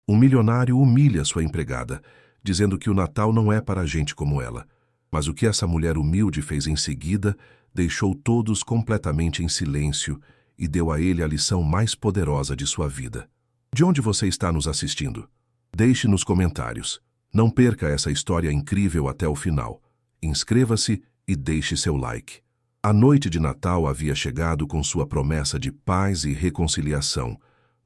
Um milionário humilha sua empregada, dizendo que o Natal não é para gente como ela. Mas o que essa mulher humilde fez em seguida deixou todos completamente em silêncio e deu a ele a lição mais poderosa de sua vida. De onde você está nos assistindo? Deixe nos comentários. Não perca essa história incrível até o final. Inscreva-se e deixe seu like. A noite de Natal havia chegado com sua promessa de paz e reconciliação,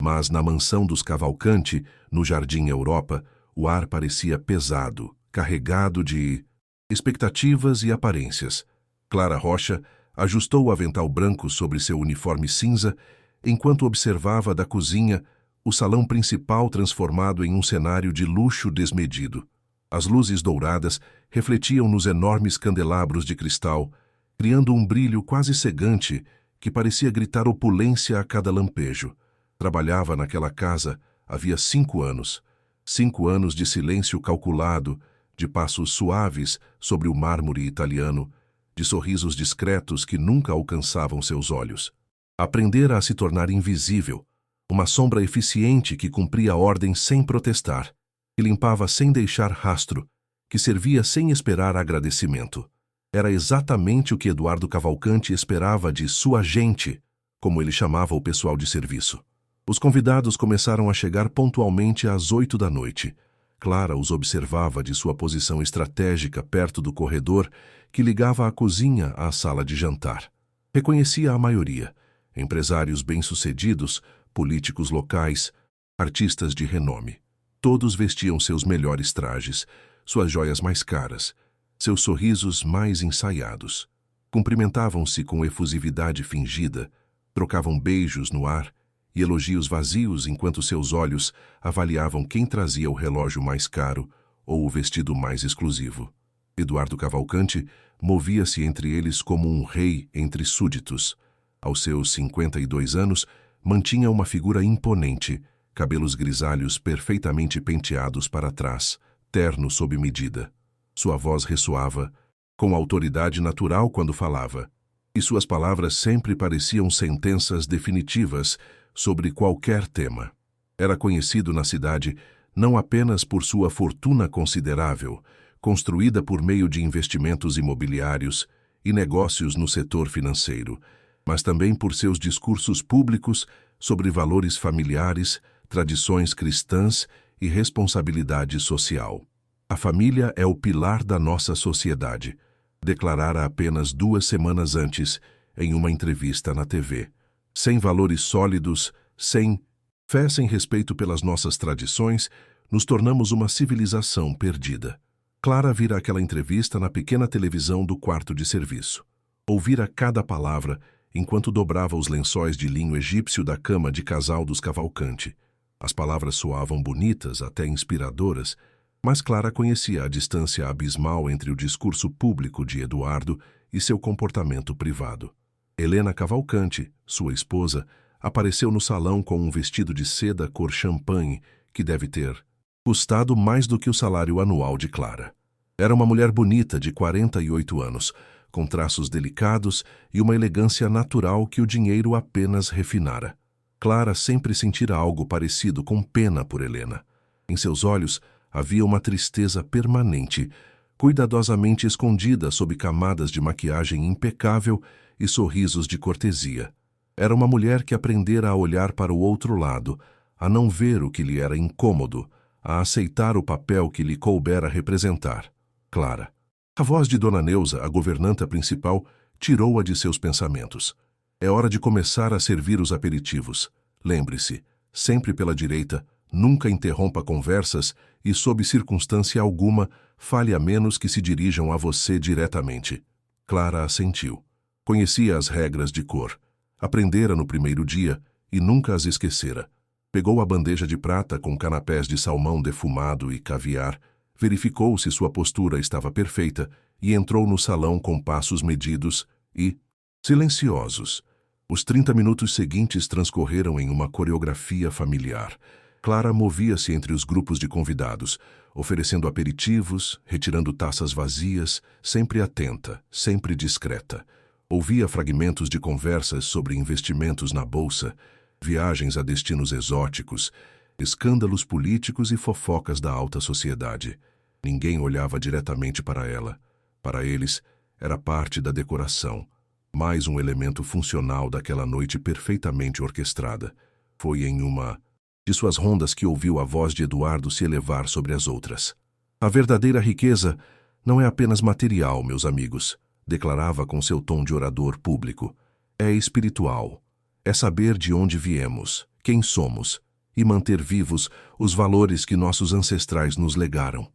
mas na mansão dos Cavalcanti, no Jardim Europa, o ar parecia pesado, carregado de expectativas e aparências. Clara Rocha ajustou o avental branco sobre seu uniforme cinza, enquanto observava da cozinha o salão principal transformado em um cenário de luxo desmedido. As luzes douradas refletiam nos enormes candelabros de cristal, criando um brilho quase cegante que parecia gritar opulência a cada lampejo. Trabalhava naquela casa havia 5 anos. 5 anos de silêncio calculado, de passos suaves sobre o mármore italiano, de sorrisos discretos que nunca alcançavam seus olhos. Aprendera a se tornar invisível, uma sombra eficiente que cumpria a ordem sem protestar, que limpava sem deixar rastro, que servia sem esperar agradecimento. Era exatamente o que Eduardo Cavalcanti esperava de sua gente, como ele chamava o pessoal de serviço. Os convidados começaram a chegar pontualmente às 8 da noite. Clara os observava de sua posição estratégica perto do corredor que ligava a cozinha à sala de jantar. Reconhecia a maioria: empresários bem-sucedidos, políticos locais, artistas de renome. Todos vestiam seus melhores trajes, suas joias mais caras, seus sorrisos mais ensaiados. Cumprimentavam-se com efusividade fingida, trocavam beijos no ar e elogios vazios enquanto seus olhos avaliavam quem trazia o relógio mais caro ou o vestido mais exclusivo. Eduardo Cavalcanti movia-se entre eles como um rei entre súditos. Aos seus 52 anos, mantinha uma figura imponente, cabelos grisalhos perfeitamente penteados para trás, terno sob medida. Sua voz ressoava, com autoridade natural quando falava, e suas palavras sempre pareciam sentenças definitivas sobre qualquer tema. Era conhecido na cidade não apenas por sua fortuna considerável, construída por meio de investimentos imobiliários e negócios no setor financeiro, mas também por seus discursos públicos sobre valores familiares, tradições cristãs e responsabilidade social. A família é o pilar da nossa sociedade, declarara apenas 2 semanas antes, em uma entrevista na TV. Sem valores sólidos, sem fé, sem respeito pelas nossas tradições, nos tornamos uma civilização perdida. Clara vira aquela entrevista na pequena televisão do quarto de serviço. Ouvira cada palavra enquanto dobrava os lençóis de linho egípcio da cama de casal dos Cavalcanti. As palavras soavam bonitas, até inspiradoras, mas Clara conhecia a distância abismal entre o discurso público de Eduardo e seu comportamento privado. Helena Cavalcanti, sua esposa, apareceu no salão com um vestido de seda cor champanhe que deve ter custado mais do que o salário anual de Clara. Era uma mulher bonita de 48 anos, com traços delicados e uma elegância natural que o dinheiro apenas refinara. Clara sempre sentira algo parecido com pena por Helena. Em seus olhos havia uma tristeza permanente, cuidadosamente escondida sob camadas de maquiagem impecável e sorrisos de cortesia. Era uma mulher que aprendera a olhar para o outro lado, a não ver o que lhe era incômodo, a aceitar o papel que lhe coubera representar. Clara. A voz de Dona Neuza, a governanta principal, tirou-a de seus pensamentos. É hora de começar a servir os aperitivos. Lembre-se, sempre pela direita, nunca interrompa conversas e, sob circunstância alguma, fale a menos que se dirijam a você diretamente. Clara assentiu. Conhecia as regras de cor. Aprendera no primeiro dia e nunca as esquecera. Pegou a bandeja de prata com canapés de salmão defumado e caviar, verificou se sua postura estava perfeita e entrou no salão com passos medidos e silenciosos. Os 30 minutos seguintes transcorreram em uma coreografia familiar. Clara movia-se entre os grupos de convidados, oferecendo aperitivos, retirando taças vazias, sempre atenta, sempre discreta. Ouvia fragmentos de conversas sobre investimentos na bolsa, viagens a destinos exóticos, escândalos políticos e fofocas da alta sociedade. Ninguém olhava diretamente para ela. Para eles, era parte da decoração, mais um elemento funcional daquela noite perfeitamente orquestrada. Foi em uma de suas rondas que ouviu a voz de Eduardo se elevar sobre as outras. A verdadeira riqueza não é apenas material, meus amigos, declarava com seu tom de orador público. É espiritual. É saber de onde viemos, quem somos, e manter vivos os valores que nossos ancestrais nos legaram.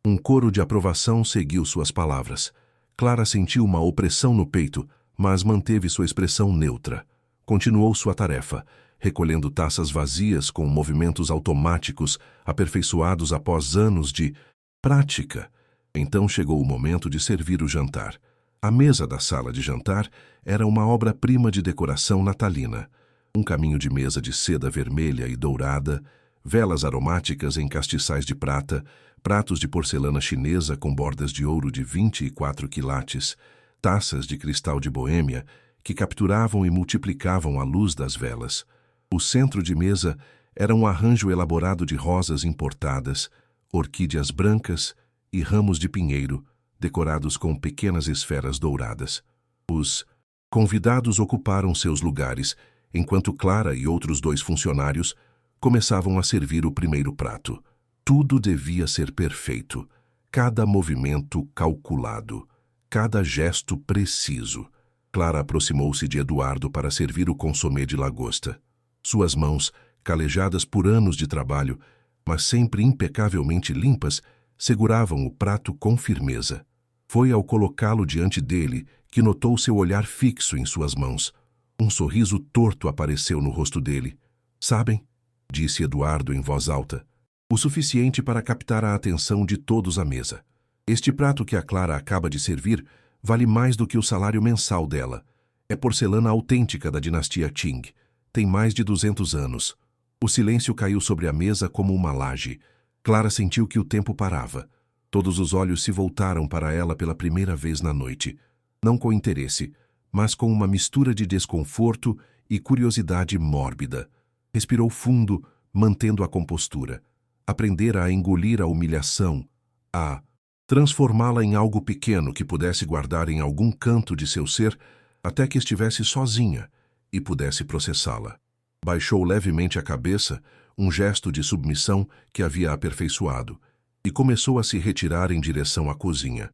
Um coro de aprovação seguiu suas palavras. Clara sentiu uma opressão no peito, mas manteve sua expressão neutra. Continuou sua tarefa, recolhendo taças vazias com movimentos automáticos aperfeiçoados após anos de prática. Então chegou o momento de servir o jantar. A mesa da sala de jantar era uma obra-prima de decoração natalina. Um caminho de mesa de seda vermelha e dourada, velas aromáticas em castiçais de prata, pratos de porcelana chinesa com bordas de ouro de 24 quilates, taças de cristal de Boêmia que capturavam e multiplicavam a luz das velas. O centro de mesa era um arranjo elaborado de rosas importadas, orquídeas brancas e ramos de pinheiro, decorados com pequenas esferas douradas. Os convidados ocuparam seus lugares, enquanto Clara e outros 2 funcionários começavam a servir o primeiro prato. Tudo devia ser perfeito, cada movimento calculado, cada gesto preciso. Clara aproximou-se de Eduardo para servir o consomé de lagosta. Suas mãos, calejadas por anos de trabalho, mas sempre impecavelmente limpas, seguravam o prato com firmeza. Foi ao colocá-lo diante dele que notou seu olhar fixo em suas mãos. Um sorriso torto apareceu no rosto dele. Sabem, disse Eduardo em voz alta, o suficiente para captar a atenção de todos à mesa. Este prato que a Clara acaba de servir vale mais do que o salário mensal dela. É porcelana autêntica da dinastia Qing. Tem mais de 200 anos. O silêncio caiu sobre a mesa como uma laje. Clara sentiu que o tempo parava. Todos os olhos se voltaram para ela pela primeira vez na noite. Não com interesse, mas com uma mistura de desconforto e curiosidade mórbida. Respirou fundo, mantendo a compostura. Aprendera a engolir a humilhação, a transformá-la em algo pequeno que pudesse guardar em algum canto de seu ser até que estivesse sozinha e pudesse processá-la. Baixou levemente a cabeça, um gesto de submissão que havia aperfeiçoado, e começou a se retirar em direção à cozinha.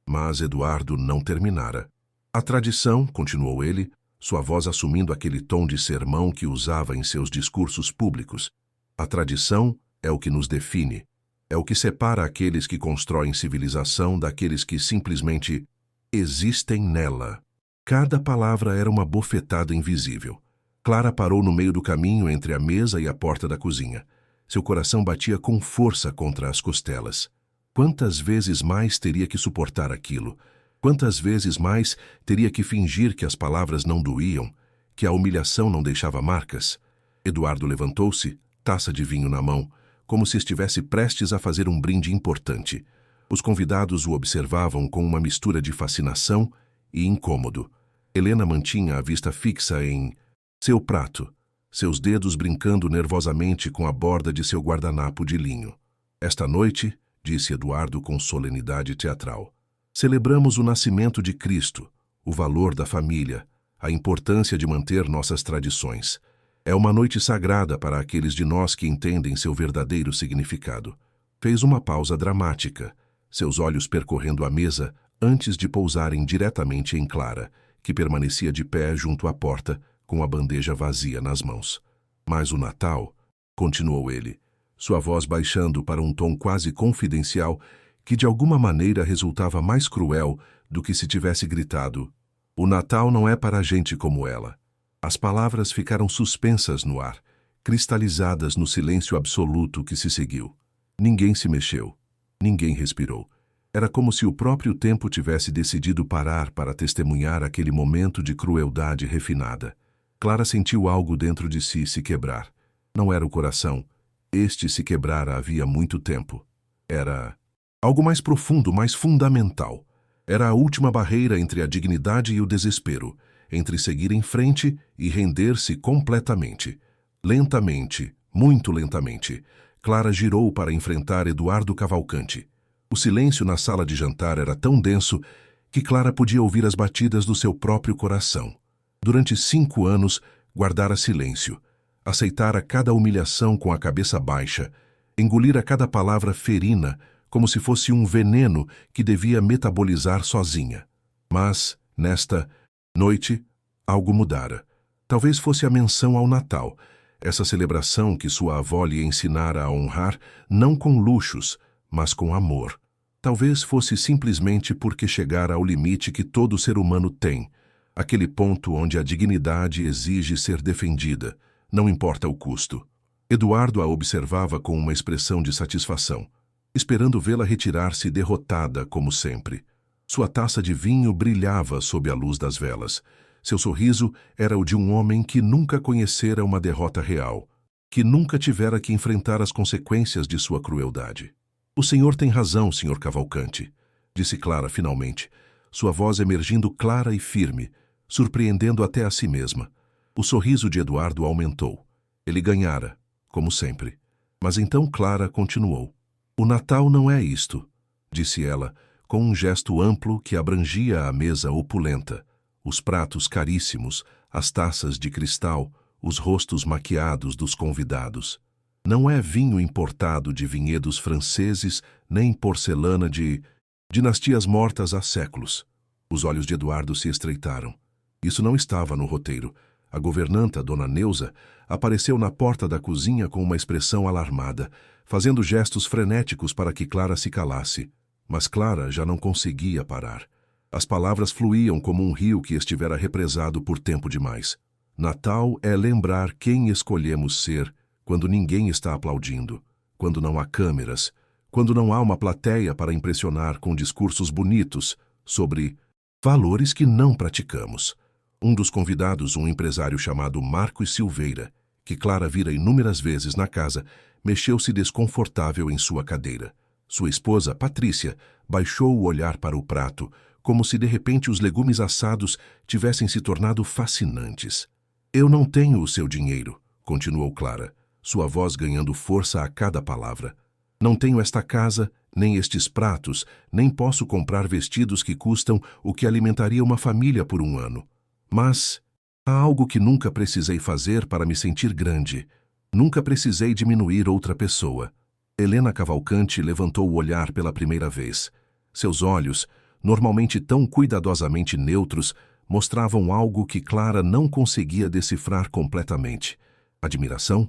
Mas Eduardo não terminara. A tradição, continuou ele, sua voz assumindo aquele tom de sermão que usava em seus discursos públicos. A tradição é o que nos define. É o que separa aqueles que constroem civilização daqueles que simplesmente existem nela. Cada palavra era uma bofetada invisível. Clara parou no meio do caminho entre a mesa e a porta da cozinha. Seu coração batia com força contra as costelas. Quantas vezes mais teria que suportar aquilo? Quantas vezes mais teria que fingir que as palavras não doíam, que a humilhação não deixava marcas? Eduardo levantou-se, taça de vinho na mão, como se estivesse prestes a fazer um brinde importante. Os convidados o observavam com uma mistura de fascinação e incômodo. Helena mantinha a vista fixa em seu prato, seus dedos brincando nervosamente com a borda de seu guardanapo de linho. Esta noite, disse Eduardo com solenidade teatral, celebramos o nascimento de Cristo, o valor da família, a importância de manter nossas tradições. É uma noite sagrada para aqueles de nós que entendem seu verdadeiro significado. Fez uma pausa dramática, seus olhos percorrendo a mesa antes de pousarem diretamente em Clara, que permanecia de pé junto à porta, com a bandeja vazia nas mãos. Mas o Natal, continuou ele, sua voz baixando para um tom quase confidencial, que de alguma maneira resultava mais cruel do que se tivesse gritado, o Natal não é para gente como ela. As palavras ficaram suspensas no ar, cristalizadas no silêncio absoluto que se seguiu. Ninguém se mexeu. Ninguém respirou. Era como se o próprio tempo tivesse decidido parar para testemunhar aquele momento de crueldade refinada. Clara sentiu algo dentro de si se quebrar. Não era o coração. Este se quebrara havia muito tempo. Era algo mais profundo, mais fundamental. Era a última barreira entre a dignidade e o desespero, entre seguir em frente e render-se completamente. Lentamente, Muito lentamente, Clara girou para enfrentar Eduardo Cavalcanti. O silêncio na sala de jantar era tão denso que Clara podia ouvir as batidas do seu próprio coração. Durante 5 anos, guardara silêncio, aceitara cada humilhação com a cabeça baixa, engolira cada palavra ferina como se fosse um veneno que devia metabolizar sozinha. Mas, nesta noite, algo mudara. Talvez fosse a menção ao Natal, essa celebração que sua avó lhe ensinara a honrar, não com luxos, mas com amor. Talvez fosse simplesmente porque chegara ao limite que todo ser humano tem, aquele ponto onde a dignidade exige ser defendida, não importa o custo. Eduardo a observava com uma expressão de satisfação, esperando vê-la retirar-se derrotada como sempre. Sua taça de vinho brilhava sob a luz das velas. Seu sorriso era o de um homem que nunca conhecera uma derrota real, que nunca tivera que enfrentar as consequências de sua crueldade. "O senhor tem razão, Sr. Cavalcanti", disse Clara finalmente, sua voz emergindo clara e firme, surpreendendo até a si mesma. O sorriso de Eduardo aumentou. Ele ganhara, como sempre. Mas então Clara continuou. "O Natal não é isto", disse ela, com um gesto amplo que abrangia a mesa opulenta, os pratos caríssimos, as taças de cristal, os rostos maquiados dos convidados. "Não é vinho importado de vinhedos franceses, nem porcelana de dinastias mortas há séculos." Os olhos de Eduardo se estreitaram. Isso não estava no roteiro. A governanta, Dona Neuza, apareceu na porta da cozinha com uma expressão alarmada, fazendo gestos frenéticos para que Clara se calasse. Mas Clara já não conseguia parar. As palavras fluíam como um rio que estivera represado por tempo demais. Natal é lembrar quem escolhemos ser quando ninguém está aplaudindo, quando não há câmeras, quando não há uma plateia para impressionar com discursos bonitos sobre valores que não praticamos. Um dos convidados, um empresário chamado Marcos Silveira, que Clara vira inúmeras vezes na casa, mexeu-se desconfortável em sua cadeira. Sua esposa, Patrícia, baixou o olhar para o prato, como se de repente os legumes assados tivessem se tornado fascinantes. "Eu não tenho o seu dinheiro", continuou Clara, sua voz ganhando força a cada palavra. "Não tenho esta casa, nem estes pratos, nem posso comprar vestidos que custam o que alimentaria uma família por um ano. Mas há algo que nunca precisei fazer para me sentir grande. Nunca precisei diminuir outra pessoa." Helena Cavalcanti levantou o olhar pela primeira vez. Seus olhos, normalmente tão cuidadosamente neutros, mostravam algo que Clara não conseguia decifrar completamente. Admiração?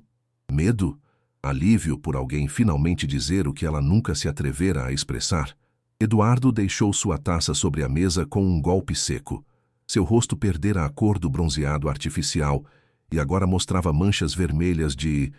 Medo? Alívio por alguém finalmente dizer o que ela nunca se atrevera a expressar? Eduardo deixou sua taça sobre a mesa com um golpe seco. Seu rosto perdera a cor do bronzeado artificial e agora mostrava manchas vermelhas de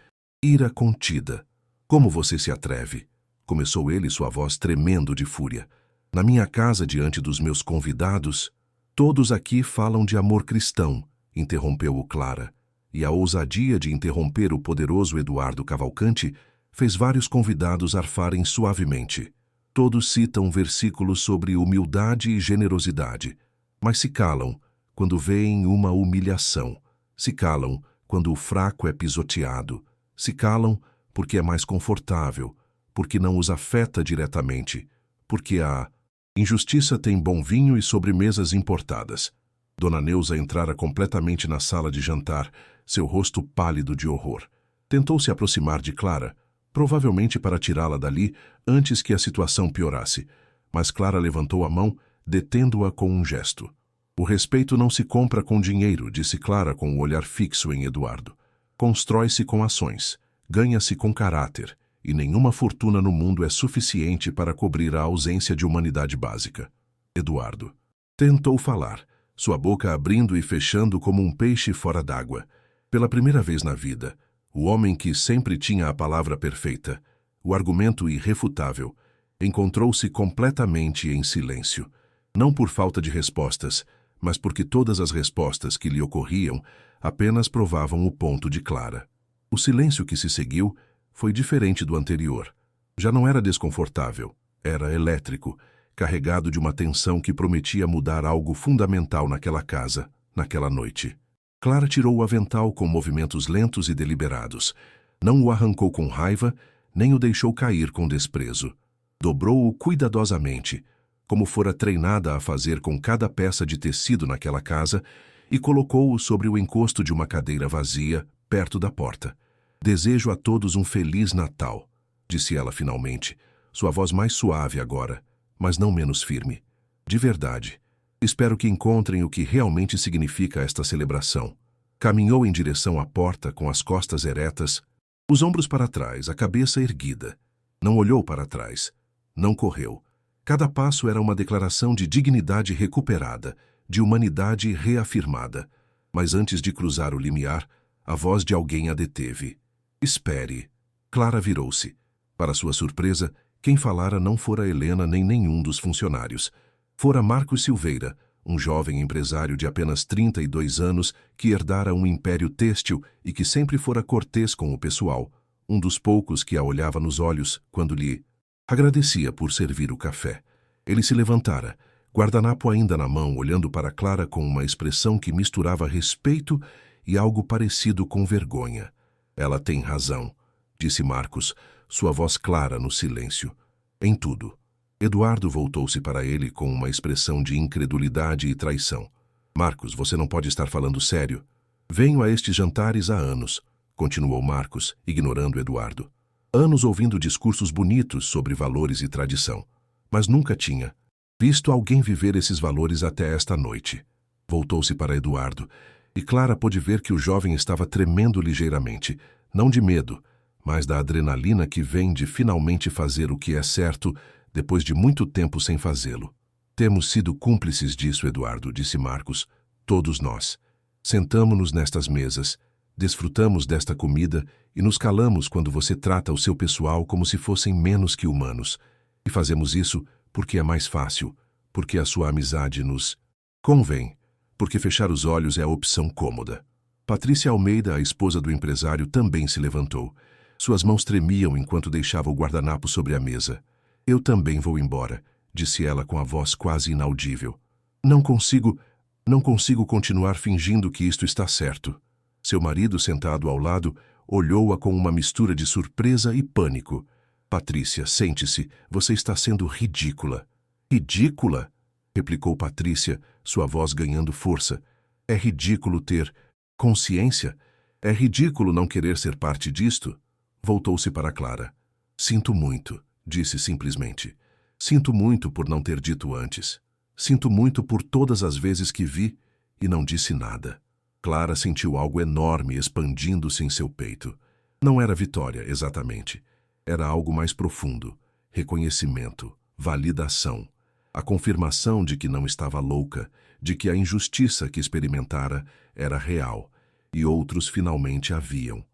ira contida. "Como você se atreve?" começou ele, sua voz tremendo de fúria. "Na minha casa, diante dos meus convidados?" "Todos aqui falam de amor cristão", interrompeu-o Clara, e a ousadia de interromper o poderoso Eduardo Cavalcanti fez vários convidados arfarem suavemente. Todos citam versículos sobre humildade e generosidade, mas se calam quando veem uma humilhação, se calam quando o fraco é pisoteado, se calam porque é mais confortável, porque não os afeta diretamente, porque a injustiça tem bom vinho e sobremesas importadas. Dona Neuza entrara completamente na sala de jantar, seu rosto pálido de horror. Tentou se aproximar de Clara, provavelmente para tirá-la dali antes que a situação piorasse, mas Clara levantou a mão, detendo-a com um gesto. "O respeito não se compra com dinheiro", disse Clara com o olhar fixo em Eduardo. "Constrói-se com ações, ganha-se com caráter, e nenhuma fortuna no mundo é suficiente para cobrir a ausência de humanidade básica." Eduardo tentou falar, sua boca abrindo e fechando como um peixe fora d'água. Pela primeira vez na vida, o homem que sempre tinha a palavra perfeita, o argumento irrefutável, encontrou-se completamente em silêncio, não por falta de respostas, mas porque todas as respostas que lhe ocorriam apenas provavam o ponto de Clara. O silêncio que se seguiu foi diferente do anterior. Já não era desconfortável, era elétrico, carregado de uma tensão que prometia mudar algo fundamental naquela casa, naquela noite. Clara tirou o avental com movimentos lentos e deliberados. Não o arrancou com raiva, nem o deixou cair com desprezo. Dobrou-o cuidadosamente, como fora treinada a fazer com cada peça de tecido naquela casa, e colocou-o sobre o encosto de uma cadeira vazia, perto da porta. Desejo a todos um Feliz Natal, disse ela finalmente, sua voz mais suave agora, mas não menos firme. De verdade. Espero que encontrem o que realmente significa esta celebração. Caminhou em direção à porta com as costas eretas, os ombros para trás, a cabeça erguida. Não olhou para trás. Não correu. Cada passo era uma declaração de dignidade recuperada, de humanidade reafirmada. Mas antes de cruzar o limiar, a voz de alguém a deteve. Espere. Clara virou-se. Para sua surpresa, quem falara não fora Helena nem nenhum dos funcionários. Fora Marcos Silveira, um jovem empresário de apenas 32 anos que herdara um império têxtil e que sempre fora cortês com o pessoal, um dos poucos que a olhava nos olhos quando lhe agradecia por servir o café. Ele se levantara, guardanapo ainda na mão, olhando para Clara com uma expressão que misturava respeito e algo parecido com vergonha. Ela tem razão, disse Marcos, sua voz clara no silêncio. Em tudo. Eduardo voltou-se para ele com uma expressão de incredulidade e traição. Marcos, você não pode estar falando sério. Venho a estes jantares há anos, continuou Marcos, ignorando Eduardo. Anos ouvindo discursos bonitos sobre valores e tradição. Mas nunca tinha visto alguém viver esses valores até esta noite. Voltou-se para Eduardo, e Clara pôde ver que o jovem estava tremendo ligeiramente, não de medo, mas da adrenalina que vem de finalmente fazer o que é certo depois de muito tempo sem fazê-lo. Temos sido cúmplices disso, Eduardo, disse Marcos. Todos nós. Sentamo-nos nestas mesas, desfrutamos desta comida e nos calamos quando você trata o seu pessoal como se fossem menos que humanos. E fazemos isso porque é mais fácil, porque a sua amizade nos convém, porque fechar os olhos é a opção cômoda. Patrícia Almeida, a esposa do empresário, também se levantou. Suas mãos tremiam enquanto deixava o guardanapo sobre a mesa. Eu também vou embora, disse ela com a voz quase inaudível. Não consigo continuar fingindo que isto está certo. Seu marido, sentado ao lado, olhou-a com uma mistura de surpresa e pânico. Patrícia, sente-se, você está sendo ridícula. Ridícula? Replicou Patrícia, sua voz ganhando força. É ridículo ter consciência? É ridículo não querer ser parte disto? Voltou-se para Clara. Sinto muito, disse simplesmente. Sinto muito por não ter dito antes. Sinto muito por todas as vezes que vi e não disse nada. Clara sentiu algo enorme expandindo-se em seu peito. Não era vitória, exatamente. Era algo mais profundo. Reconhecimento, validação. A confirmação de que não estava louca, de que a injustiça que experimentara era real, e outros finalmente a viam.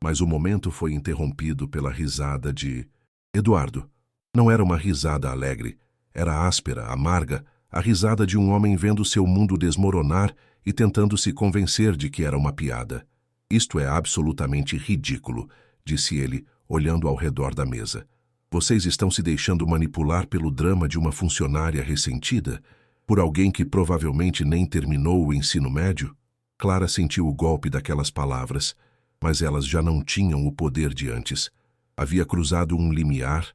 Mas o momento foi interrompido pela risada de Eduardo. Não era uma risada alegre, era áspera, amarga, a risada de um homem vendo seu mundo desmoronar e tentando se convencer de que era uma piada. Isto é absolutamente ridículo, disse ele, olhando ao redor da mesa. Vocês estão se deixando manipular pelo drama de uma funcionária ressentida? Por alguém que provavelmente nem terminou o ensino médio? Clara sentiu o golpe daquelas palavras, mas elas já não tinham o poder de antes. Havia cruzado um limiar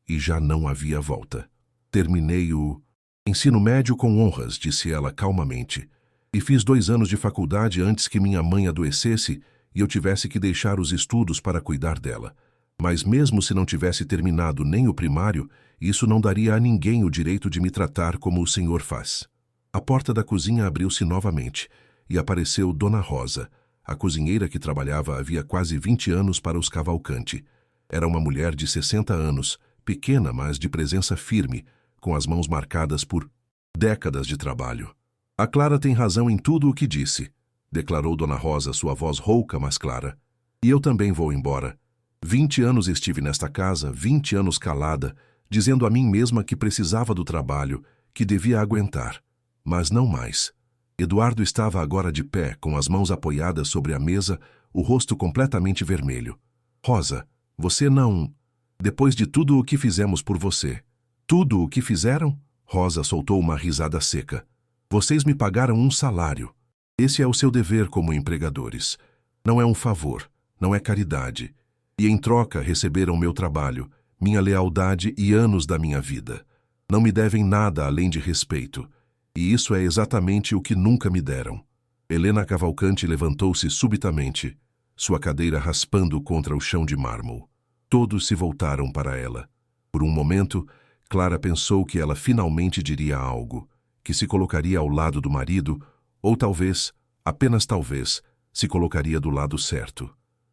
e já não havia volta. Terminei o ensino médio com honras, disse ela calmamente. E fiz 2 anos de faculdade antes que minha mãe adoecesse e eu tivesse que deixar os estudos para cuidar dela. Mas mesmo se não tivesse terminado nem o primário, isso não daria a ninguém o direito de me tratar como o senhor faz. A porta da cozinha abriu-se novamente e apareceu Dona Rosa, a cozinheira que trabalhava havia quase 20 anos para os Cavalcanti. Era uma mulher de 60 anos, pequena, mas de presença firme, com as mãos marcadas por décadas de trabalho. A Clara tem razão em tudo o que disse, declarou Dona Rosa, sua voz rouca, mas clara. E eu também vou embora. 20 anos estive nesta casa, 20 anos calada, dizendo a mim mesma que precisava do trabalho, que devia aguentar. Mas não mais. Eduardo estava agora de pé, com as mãos apoiadas sobre a mesa, o rosto completamente vermelho. Rosa, você não... Depois de tudo o que fizemos por você. Tudo o que fizeram? Rosa soltou uma risada seca. Vocês me pagaram um salário. Esse é o seu dever como empregadores. Não é um favor, não é caridade. E em troca receberam meu trabalho, minha lealdade e anos da minha vida. Não me devem nada além de respeito. E isso é exatamente o que nunca me deram. Helena Cavalcanti levantou-se subitamente, sua cadeira raspando contra o chão de mármore. Todos se voltaram para ela. Por um momento, Clara pensou que ela finalmente diria algo, que se colocaria ao lado do marido, ou talvez, apenas talvez, se colocaria do lado certo.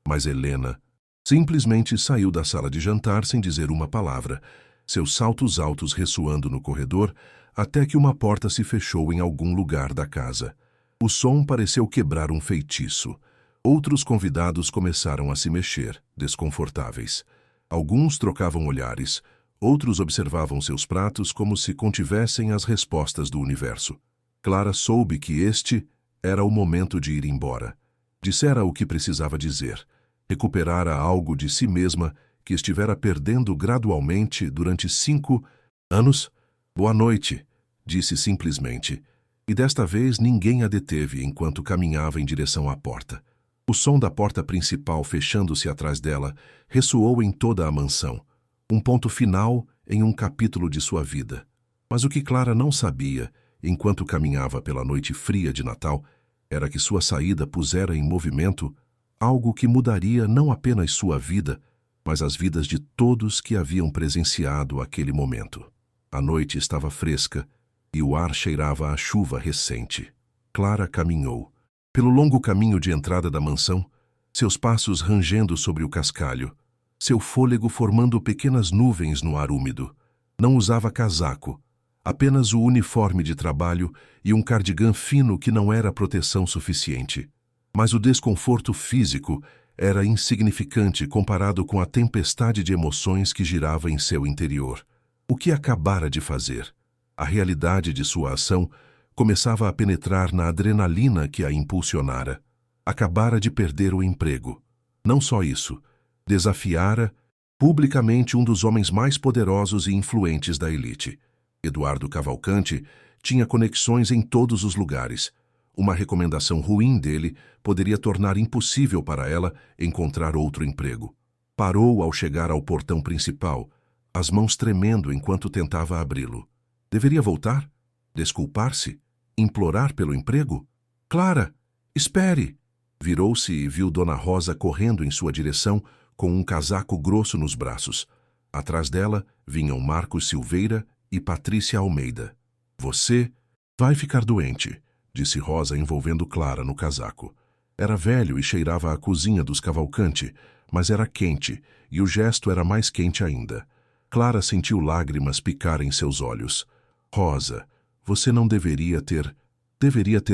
Mas Helena simplesmente saiu da sala de jantar sem dizer uma palavra, seus saltos altos ressoando no corredor, até que uma porta se fechou em algum lugar da casa. O som pareceu quebrar um feitiço. Outros convidados começaram a se mexer, desconfortáveis. Alguns trocavam olhares, outros observavam seus pratos como se contivessem as respostas do universo. Clara soube que este era o momento de ir embora. Dissera o que precisava dizer. Recuperara algo de si mesma que estivera perdendo gradualmente durante 5 anos. Boa noite, disse simplesmente. E desta vez ninguém a deteve enquanto caminhava em direção à porta. O som da porta principal fechando-se atrás dela ressoou em toda a mansão. Um ponto final em um capítulo de sua vida. Mas o que Clara não sabia, enquanto caminhava pela noite fria de Natal, era que sua saída pusera em movimento algo que mudaria não apenas sua vida, mas as vidas de todos que haviam presenciado aquele momento. A noite estava fresca e o ar cheirava a chuva recente. Clara caminhou. Pelo longo caminho de entrada da mansão, seus passos rangendo sobre o cascalho, seu fôlego formando pequenas nuvens no ar úmido. Não usava casaco, apenas o uniforme de trabalho e um cardigã fino que não era proteção suficiente. Mas o desconforto físico era insignificante comparado com a tempestade de emoções que girava em seu interior. O que acabara de fazer? A realidade de sua ação começava a penetrar na adrenalina que a impulsionara. Acabara de perder o emprego. Não só isso, desafiara publicamente um dos homens mais poderosos e influentes da elite. Eduardo Cavalcanti tinha conexões em todos os lugares. Uma recomendação ruim dele poderia tornar impossível para ela encontrar outro emprego. Parou ao chegar ao portão principal, as mãos tremendo enquanto tentava abri-lo. Deveria voltar? Desculpar-se? Implorar pelo emprego? Clara, espere! Virou-se e viu Dona Rosa correndo em sua direção com um casaco grosso nos braços. Atrás dela vinham Marcos Silveira e Patrícia Almeida. Você vai ficar doente, disse Rosa envolvendo Clara no casaco. Era velho e cheirava a cozinha dos Cavalcanti, mas era quente, e o gesto era mais quente ainda. Clara sentiu lágrimas picar em seus olhos. Rosa, você não deveria ter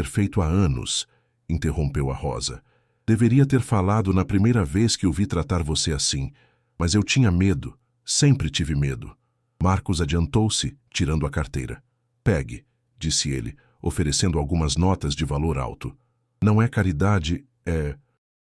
feito há anos, interrompeu a Rosa. Deveria ter falado na primeira vez que o vi tratar você assim, mas eu tinha medo, sempre tive medo. Marcos adiantou-se, tirando a carteira. Pegue, disse ele, oferecendo algumas notas de valor alto. Não é caridade, é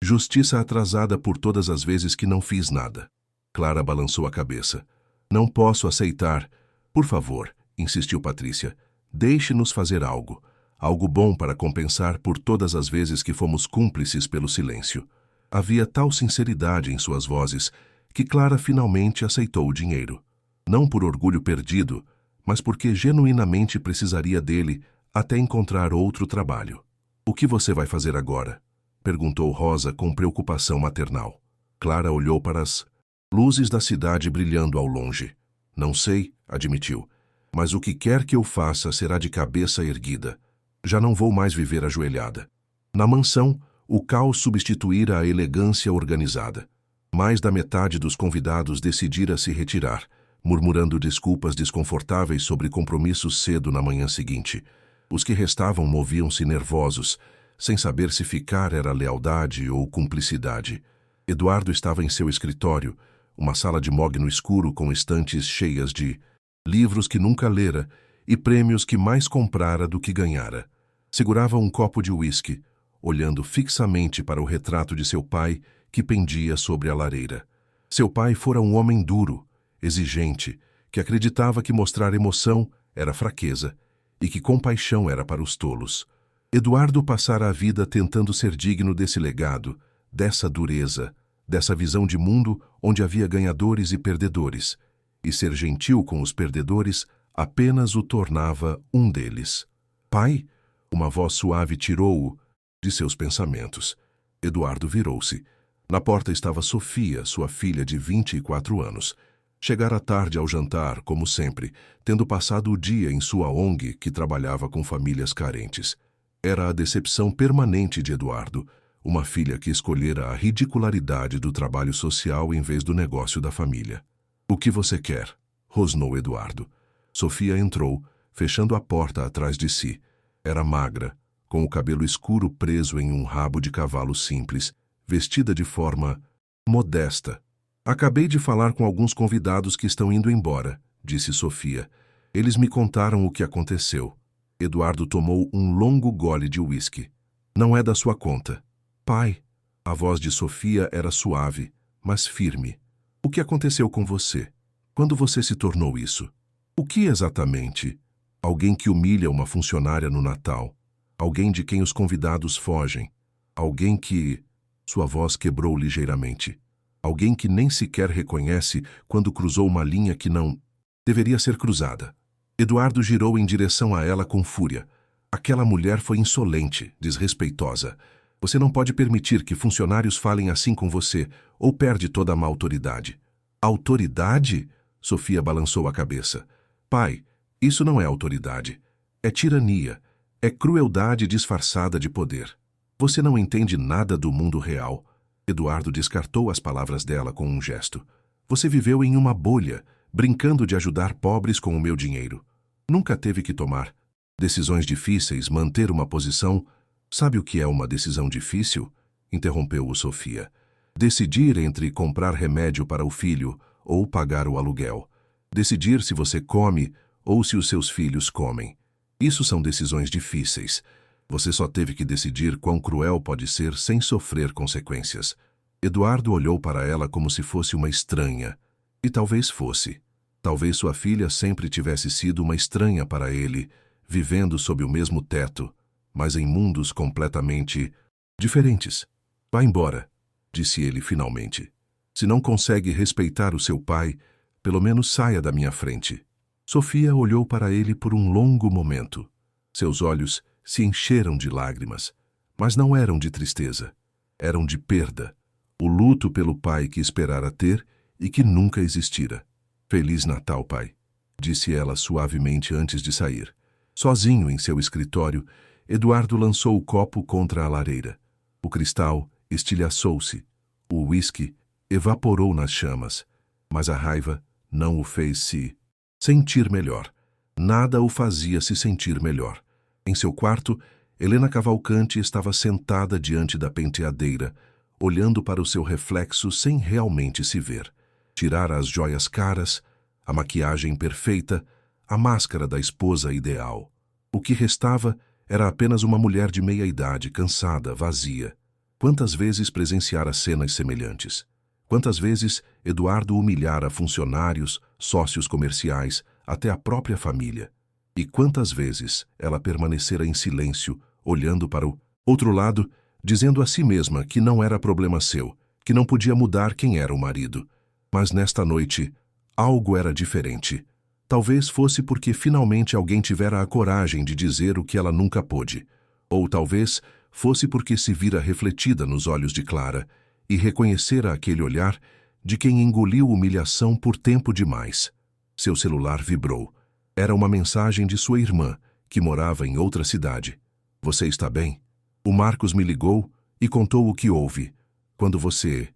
justiça atrasada por todas as vezes que não fiz nada. Clara balançou a cabeça. Não posso aceitar. Por favor, insistiu Patrícia. Deixe-nos fazer algo. Algo bom para compensar por todas as vezes que fomos cúmplices pelo silêncio. Havia tal sinceridade em suas vozes que Clara finalmente aceitou o dinheiro. Não por orgulho perdido, mas porque genuinamente precisaria dele até encontrar outro trabalho. O que você vai fazer agora? Perguntou Rosa com preocupação maternal. Clara olhou para as luzes da cidade brilhando ao longe. Não sei, admitiu, mas o que quer que eu faça será de cabeça erguida. Já não vou mais viver ajoelhada. Na mansão, o caos substituíra a elegância organizada. Mais da metade dos convidados decidira se retirar, murmurando desculpas desconfortáveis sobre compromissos cedo na manhã seguinte. Os que restavam moviam-se nervosos, sem saber se ficar era lealdade ou cumplicidade. Eduardo estava em seu escritório, uma sala de mogno escuro com estantes cheias de livros que nunca lera e prêmios que mais comprara do que ganhara. Segurava um copo de uísque, olhando fixamente para o retrato de seu pai que pendia sobre a lareira. Seu pai fora um homem duro, exigente, que acreditava que mostrar emoção era fraqueza e que compaixão era para os tolos. Eduardo passara a vida tentando ser digno desse legado, dessa dureza, dessa visão de mundo onde havia ganhadores e perdedores, e ser gentil com os perdedores apenas o tornava um deles. Pai, uma voz suave tirou-o de seus pensamentos. Eduardo virou-se. Na porta estava Sofia, sua filha de 24 anos. Chegara tarde ao jantar, como sempre, tendo passado o dia em sua ONG, que trabalhava com famílias carentes. Era a decepção permanente de Eduardo, uma filha que escolhera a ridicularidade do trabalho social em vez do negócio da família. "O que você quer?" rosnou Eduardo. Sofia entrou, fechando a porta atrás de si. Era magra, com o cabelo escuro preso em um rabo de cavalo simples, vestida de forma modesta. "Acabei de falar com alguns convidados que estão indo embora", disse Sofia. "Eles me contaram o que aconteceu." Eduardo tomou um longo gole de uísque. "Não é da sua conta." "Pai." A voz de Sofia era suave, mas firme. "O que aconteceu com você? Quando você se tornou isso? O que exatamente?" "Alguém que humilha uma funcionária no Natal. Alguém de quem os convidados fogem. Alguém que..." Sua voz quebrou ligeiramente. "Alguém que nem sequer reconhece quando cruzou uma linha que não deveria ser cruzada." Eduardo girou em direção a ela com fúria. "Aquela mulher foi insolente, desrespeitosa. Você não pode permitir que funcionários falem assim com você, ou perde toda a má autoridade." "Autoridade?" Sofia balançou a cabeça. "Pai, isso não é autoridade. É tirania. É crueldade disfarçada de poder. Você não entende nada do mundo real." Eduardo descartou as palavras dela com um gesto. "Você viveu em uma bolha, brincando de ajudar pobres com o meu dinheiro. Nunca teve que tomar decisões difíceis, manter uma posição." "Sabe o que é uma decisão difícil?" interrompeu-o Sofia. "Decidir entre comprar remédio para o filho ou pagar o aluguel. Decidir se você come ou se os seus filhos comem. Isso são decisões difíceis. Você só teve que decidir quão cruel pode ser sem sofrer consequências." Eduardo olhou para ela como se fosse uma estranha. E talvez fosse. Talvez sua filha sempre tivesse sido uma estranha para ele, vivendo sob o mesmo teto, mas em mundos completamente diferentes. "Vá embora", disse ele finalmente. "Se não consegue respeitar o seu pai, pelo menos saia da minha frente." Sofia olhou para ele por um longo momento. Seus olhos se encheram de lágrimas, mas não eram de tristeza. Eram de perda. O luto pelo pai que esperara ter e que nunca existira. "Feliz Natal, pai", disse ela suavemente antes de sair. Sozinho em seu escritório, Eduardo lançou o copo contra a lareira. O cristal estilhaçou-se. O uísque evaporou nas chamas, mas a raiva não o fez se sentir melhor. Nada o fazia se sentir melhor. Em seu quarto, Helena Cavalcante estava sentada diante da penteadeira, olhando para o seu reflexo sem realmente se ver. Tirara as joias caras, a maquiagem perfeita, a máscara da esposa ideal. O que restava era apenas uma mulher de meia-idade, cansada, vazia. Quantas vezes presenciara cenas semelhantes? Quantas vezes Eduardo humilhara funcionários, sócios comerciais, até a própria família? E quantas vezes ela permanecera em silêncio, olhando para o outro lado, dizendo a si mesma que não era problema seu, que não podia mudar quem era o marido. Mas nesta noite, algo era diferente. Talvez fosse porque finalmente alguém tivera a coragem de dizer o que ela nunca pôde. Ou talvez fosse porque se vira refletida nos olhos de Clara e reconhecera aquele olhar de quem engoliu humilhação por tempo demais. Seu celular vibrou. Era uma mensagem de sua irmã, que morava em outra cidade. "Você está bem? O Marcos me ligou e contou o que houve. Quando você...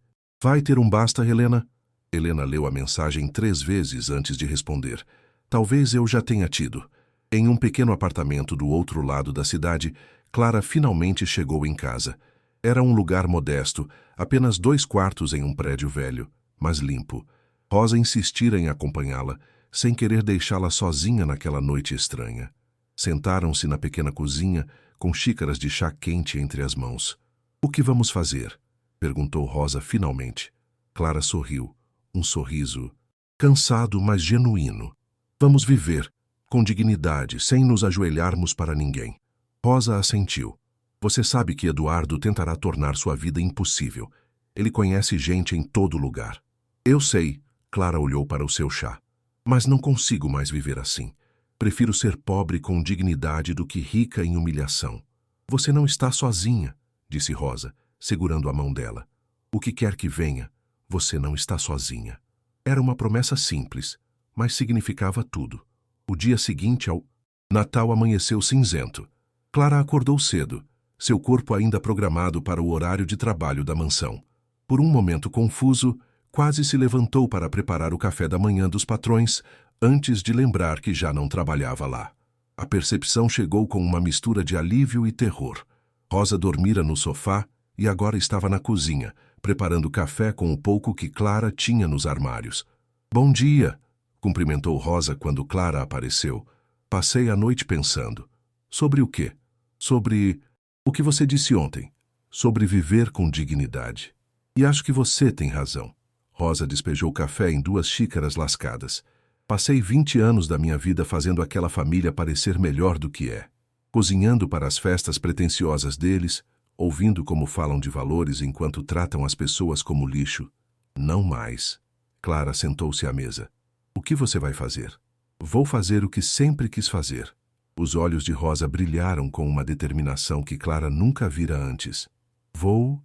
Vai ter um basta, Helena?" Helena leu a mensagem 3 vezes antes de responder. "Talvez eu já tenha tido." Em um pequeno apartamento do outro lado da cidade, Clara finalmente chegou em casa. Era um lugar modesto, apenas 2 quartos em um prédio velho, mas limpo. Rosa insistira em acompanhá-la, sem querer deixá-la sozinha naquela noite estranha. Sentaram-se na pequena cozinha, com xícaras de chá quente entre as mãos. "O que vamos fazer?" perguntou Rosa finalmente. Clara sorriu. Um sorriso cansado, mas genuíno. "Vamos viver, com dignidade, sem nos ajoelharmos para ninguém." Rosa assentiu. "Você sabe que Eduardo tentará tornar sua vida impossível. Ele conhece gente em todo lugar. Eu sei, Clara olhou para o seu chá. Mas não consigo mais viver assim. Prefiro ser pobre com dignidade do que rica em humilhação. Você não está sozinha, disse Rosa, segurando a mão dela. O que quer que venha, você não está sozinha. Era uma promessa simples, mas significava tudo. O dia seguinte ao Natal amanheceu cinzento. Clara acordou cedo, seu corpo ainda programado para o horário de trabalho da mansão. Por um momento confuso, quase se levantou para preparar o café da manhã dos patrões, antes de lembrar que já não trabalhava lá. A percepção chegou com uma mistura de alívio e terror. Rosa dormira no sofá e agora estava na cozinha, preparando café com o pouco que Clara tinha nos armários. Bom dia, cumprimentou Rosa quando Clara apareceu. Passei a noite pensando. Sobre o quê? Sobre o que você disse ontem. Sobre viver com dignidade. E acho que você tem razão. Rosa despejou o café em 2 xícaras lascadas. Passei 20 anos da minha vida fazendo aquela família parecer melhor do que é. Cozinhando para as festas pretensiosas deles, ouvindo como falam de valores enquanto tratam as pessoas como lixo. Não mais. Clara sentou-se à mesa. O que você vai fazer? Vou fazer o que sempre quis fazer. Os olhos de Rosa brilharam com uma determinação que Clara nunca vira antes. Vou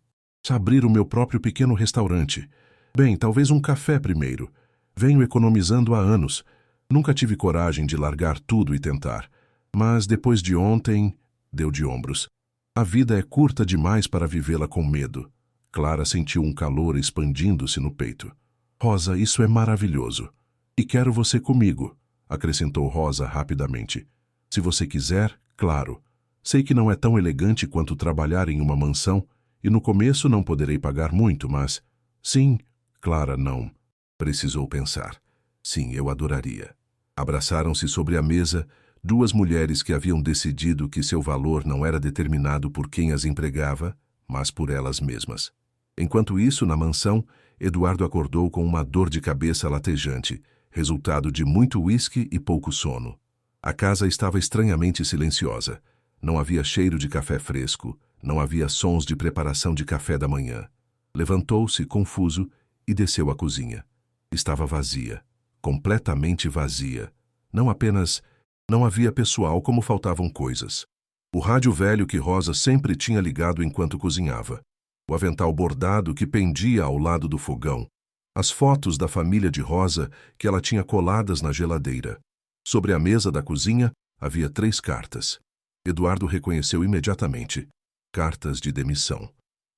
abrir o meu próprio pequeno restaurante. Bem, talvez um café primeiro. Venho economizando há anos. Nunca tive coragem de largar tudo e tentar. Mas depois de ontem, deu de ombros. A vida é curta demais para vivê-la com medo. Clara sentiu um calor expandindo-se no peito. Rosa, isso é maravilhoso. E quero você comigo, acrescentou Rosa rapidamente. Se você quiser, claro. Sei que não é tão elegante quanto trabalhar em uma mansão, e no começo não poderei pagar muito, mas... Sim, Clara, não. Precisou pensar. Sim, eu adoraria. Abraçaram-se sobre a mesa, 2 mulheres que haviam decidido que seu valor não era determinado por quem as empregava, mas por elas mesmas. Enquanto isso, na mansão, Eduardo acordou com uma dor de cabeça latejante, resultado de muito uísque e pouco sono. A casa estava estranhamente silenciosa. Não havia cheiro de café fresco, não havia sons de preparação de café da manhã. Levantou-se, confuso, e desceu à cozinha. Estava vazia, completamente vazia. Não apenas... Não havia pessoal como faltavam coisas. O rádio velho que Rosa sempre tinha ligado enquanto cozinhava. O avental bordado que pendia ao lado do fogão. As fotos da família de Rosa que ela tinha coladas na geladeira. Sobre a mesa da cozinha havia 3 cartas. Eduardo reconheceu imediatamente. Cartas de demissão.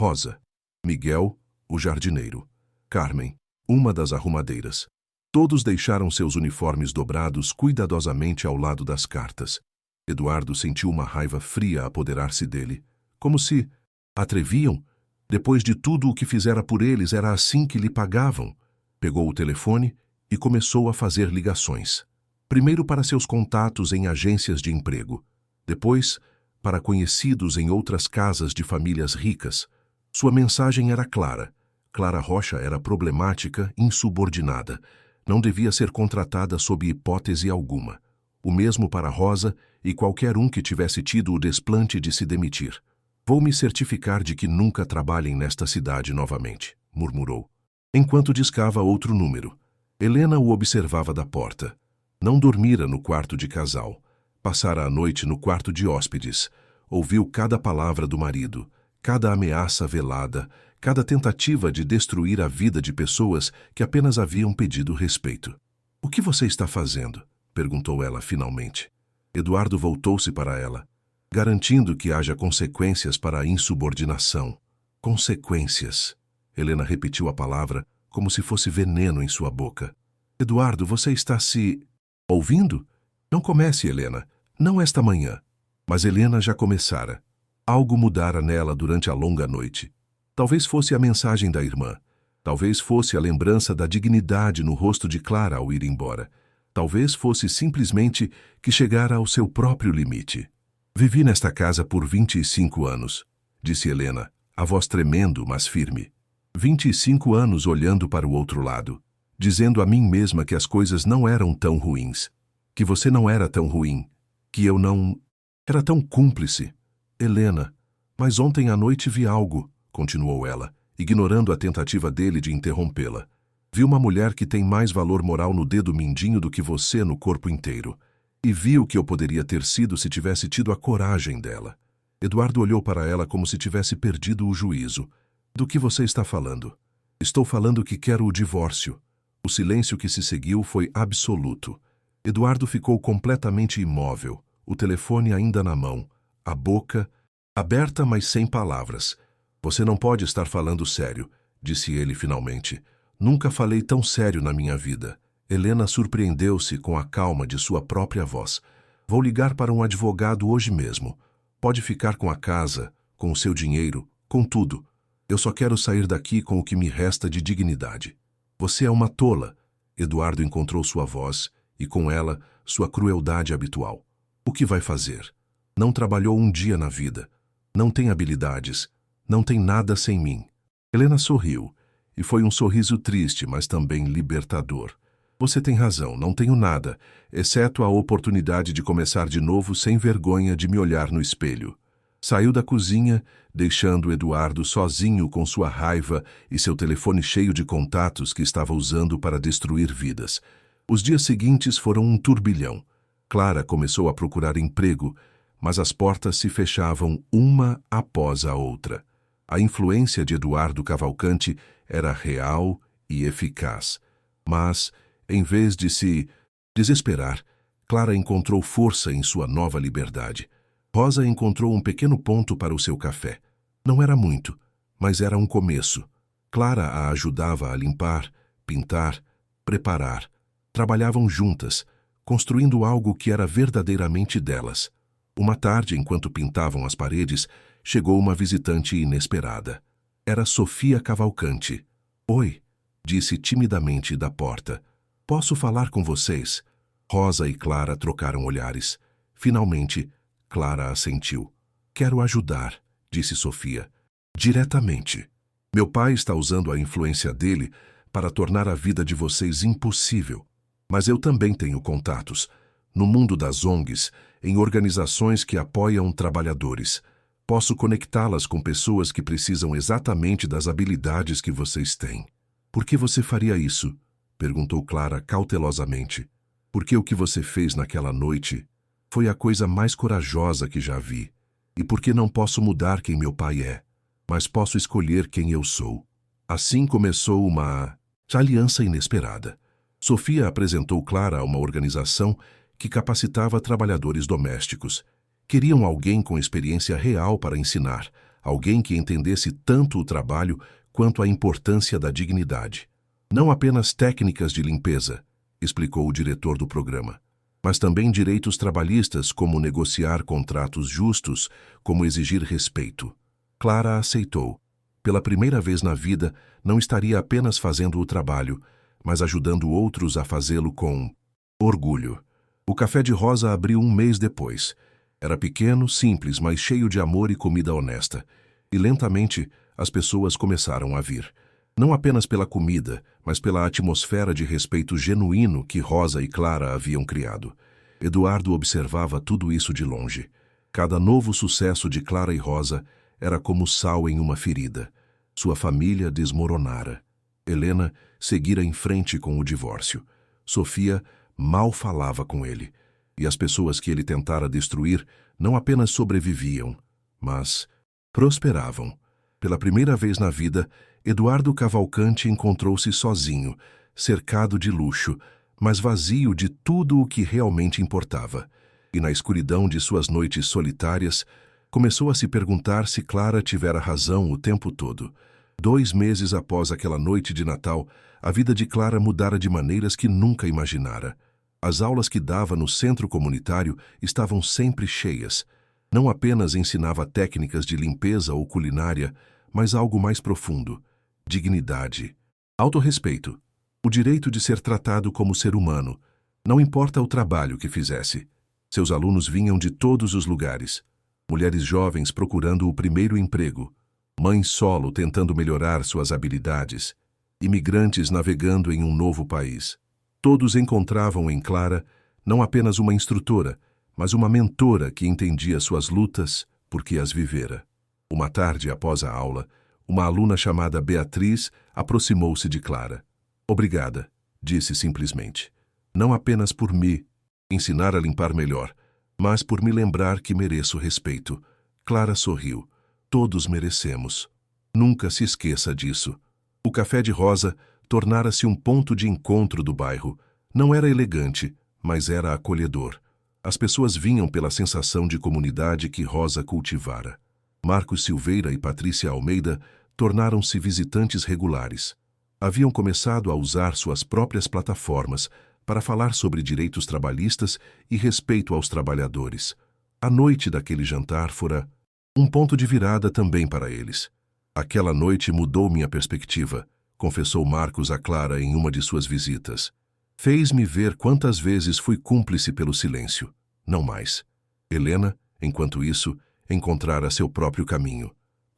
Rosa. Miguel, o jardineiro. Carmen, uma das arrumadeiras. Todos deixaram seus uniformes dobrados cuidadosamente ao lado das cartas. Eduardo sentiu uma raiva fria apoderar-se dele. Como se... Atreviam? Depois de tudo o que fizera por eles, era assim que lhe pagavam. Pegou o telefone e começou a fazer ligações. Primeiro para seus contatos em agências de emprego. Depois, para conhecidos em outras casas de famílias ricas. Sua mensagem era clara. Clara Rocha era problemática, insubordinada. Não devia ser contratada sob hipótese alguma. O mesmo para Rosa e qualquer um que tivesse tido o desplante de se demitir. Vou me certificar de que nunca trabalhem nesta cidade novamente, murmurou. Enquanto discava outro número. Helena o observava da porta. Não dormira no quarto de casal. Passara a noite no quarto de hóspedes. Ouviu cada palavra do marido, cada ameaça velada, cada tentativa de destruir a vida de pessoas que apenas haviam pedido respeito. O que você está fazendo? Perguntou ela finalmente. Eduardo voltou-se para ela, garantindo que haja consequências para a insubordinação. Consequências. Helena repetiu a palavra como se fosse veneno em sua boca. Eduardo, você está se... ouvindo? Não comece, Helena. Não esta manhã. Mas Helena já começara. Algo mudara nela durante a longa noite. Talvez fosse a mensagem da irmã. Talvez fosse a lembrança da dignidade no rosto de Clara ao ir embora. Talvez fosse simplesmente que chegara ao seu próprio limite. Vivi nesta casa por 25 anos, disse Helena, a voz tremendo, mas firme. 25 anos olhando para o outro lado, dizendo a mim mesma que as coisas não eram tão ruins, que você não era tão ruim, que eu não... era tão cúmplice. Helena, mas ontem à noite vi algo, continuou ela. ignorando a tentativa dele de interrompê-la. Viu uma mulher que tem mais valor moral no dedo mindinho do que você no corpo inteiro. E viu que eu poderia ter sido se tivesse tido a coragem dela. Eduardo olhou para ela como se tivesse perdido o juízo. Do que você está falando? Estou falando que quero o divórcio. O silêncio que se seguiu foi absoluto. Eduardo ficou completamente imóvel, o telefone ainda na mão, a boca aberta, mas sem palavras. Você não pode estar falando sério, disse ele finalmente. Nunca falei tão sério na minha vida. Helena surpreendeu-se com a calma de sua própria voz. Vou ligar para um advogado hoje mesmo. Pode ficar com a casa, com o seu dinheiro, com tudo. Eu só quero sair daqui com o que me resta de dignidade. Você é uma tola. Eduardo encontrou sua voz e, com ela, sua crueldade habitual. O que vai fazer? Não trabalhou um dia na vida. Não tem habilidades. Não tem nada sem mim. Helena sorriu, e foi um sorriso triste, mas também libertador. Você tem razão, não tenho nada, exceto a oportunidade de começar de novo sem vergonha de me olhar no espelho. Saiu da cozinha, deixando Eduardo sozinho com sua raiva e seu telefone cheio de contatos que estava usando para destruir vidas. Os dias seguintes foram um turbilhão. Clara começou a procurar emprego, mas as portas se fechavam uma após a outra. A influência de Eduardo Cavalcanti era real e eficaz. Mas, em vez de se desesperar, Clara encontrou força em sua nova liberdade. Rosa encontrou um pequeno ponto para o seu café. Não era muito, mas era um começo. Clara a ajudava a limpar, pintar, preparar. Trabalhavam juntas, construindo algo que era verdadeiramente delas. Uma tarde, enquanto pintavam as paredes, chegou uma visitante inesperada. Era Sofia Cavalcanti. Oi, disse timidamente da porta. Posso falar com vocês? Rosa e Clara trocaram olhares. Finalmente, Clara assentiu. Quero ajudar, disse Sofia. Diretamente. Meu pai está usando a influência dele para tornar a vida de vocês impossível. Mas eu também tenho contatos. No mundo das ONGs, em organizações que apoiam trabalhadores. Posso conectá-las com pessoas que precisam exatamente das habilidades que vocês têm. Por que você faria isso? Perguntou Clara cautelosamente. Porque o que você fez naquela noite foi a coisa mais corajosa que já vi. E porque não posso mudar quem meu pai é, mas posso escolher quem eu sou. Assim começou uma aliança inesperada. Sofia apresentou Clara a uma organização que capacitava trabalhadores domésticos. Queriam alguém com experiência real para ensinar, alguém que entendesse tanto o trabalho quanto a importância da dignidade. Não apenas técnicas de limpeza, explicou o diretor do programa, mas também direitos trabalhistas, como negociar contratos justos, como exigir respeito. Clara aceitou. Pela primeira vez na vida, não estaria apenas fazendo o trabalho, mas ajudando outros a fazê-lo com orgulho. O café de Rosa abriu um mês depois. Era pequeno, simples, mas cheio de amor e comida honesta. E lentamente, as pessoas começaram a vir. Não apenas pela comida, mas pela atmosfera de respeito genuíno que Rosa e Clara haviam criado. Eduardo observava tudo isso de longe. Cada novo sucesso de Clara e Rosa era como sal em uma ferida. Sua família desmoronara. Helena seguira em frente com o divórcio. Sofia mal falava com ele. E as pessoas que ele tentara destruir não apenas sobreviviam, mas prosperavam. Pela primeira vez na vida, Eduardo Cavalcanti encontrou-se sozinho, cercado de luxo, mas vazio de tudo o que realmente importava. E na escuridão de suas noites solitárias, começou a se perguntar se Clara tivera razão o tempo todo. 2 meses após aquela noite de Natal, a vida de Clara mudara de maneiras que nunca imaginara. As aulas que dava no centro comunitário estavam sempre cheias. Não apenas ensinava técnicas de limpeza ou culinária, mas algo mais profundo: dignidade, autorrespeito, o direito de ser tratado como ser humano, não importa o trabalho que fizesse. Seus alunos vinham de todos os lugares. Mulheres jovens procurando o primeiro emprego, mães solo tentando melhorar suas habilidades, imigrantes navegando em um novo país. Todos encontravam em Clara não apenas uma instrutora, mas uma mentora que entendia suas lutas porque as vivera. Uma tarde após a aula, Uma aluna chamada Beatriz aproximou-se de Clara. Obrigada, disse simplesmente. Não apenas por me ensinar a limpar melhor, mas por me lembrar que mereço respeito. Clara sorriu. Todos merecemos. Nunca se esqueça disso. O café de Rosa tornara-se um ponto de encontro do bairro. Não era elegante, mas era acolhedor. As pessoas vinham pela sensação de comunidade que Rosa cultivara. Marcos Silveira e Patrícia Almeida tornaram-se visitantes regulares. Haviam começado a usar suas próprias plataformas para falar sobre direitos trabalhistas e respeito aos trabalhadores. A noite daquele jantar fora um ponto de virada também para eles. Aquela noite mudou minha perspectiva, confessou Marcos a Clara em uma de suas visitas. Fez-me ver quantas vezes fui cúmplice pelo silêncio. Não mais. Helena, enquanto isso, encontrara seu próprio caminho.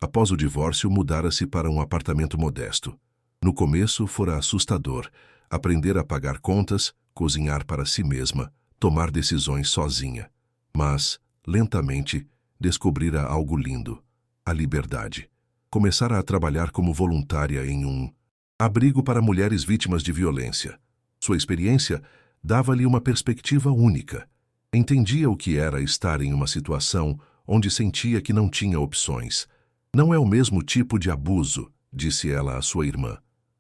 Após o divórcio, mudara-se para um apartamento modesto. No começo, fora assustador. Aprender a pagar contas, cozinhar para si mesma, tomar decisões sozinha. Mas, lentamente, descobrira algo lindo. A liberdade. Começara a trabalhar como voluntária em um abrigo para mulheres vítimas de violência. Sua experiência dava-lhe uma perspectiva única. Entendia o que era estar em uma situação onde sentia que não tinha opções. Não é o mesmo tipo de abuso, disse ela à sua irmã,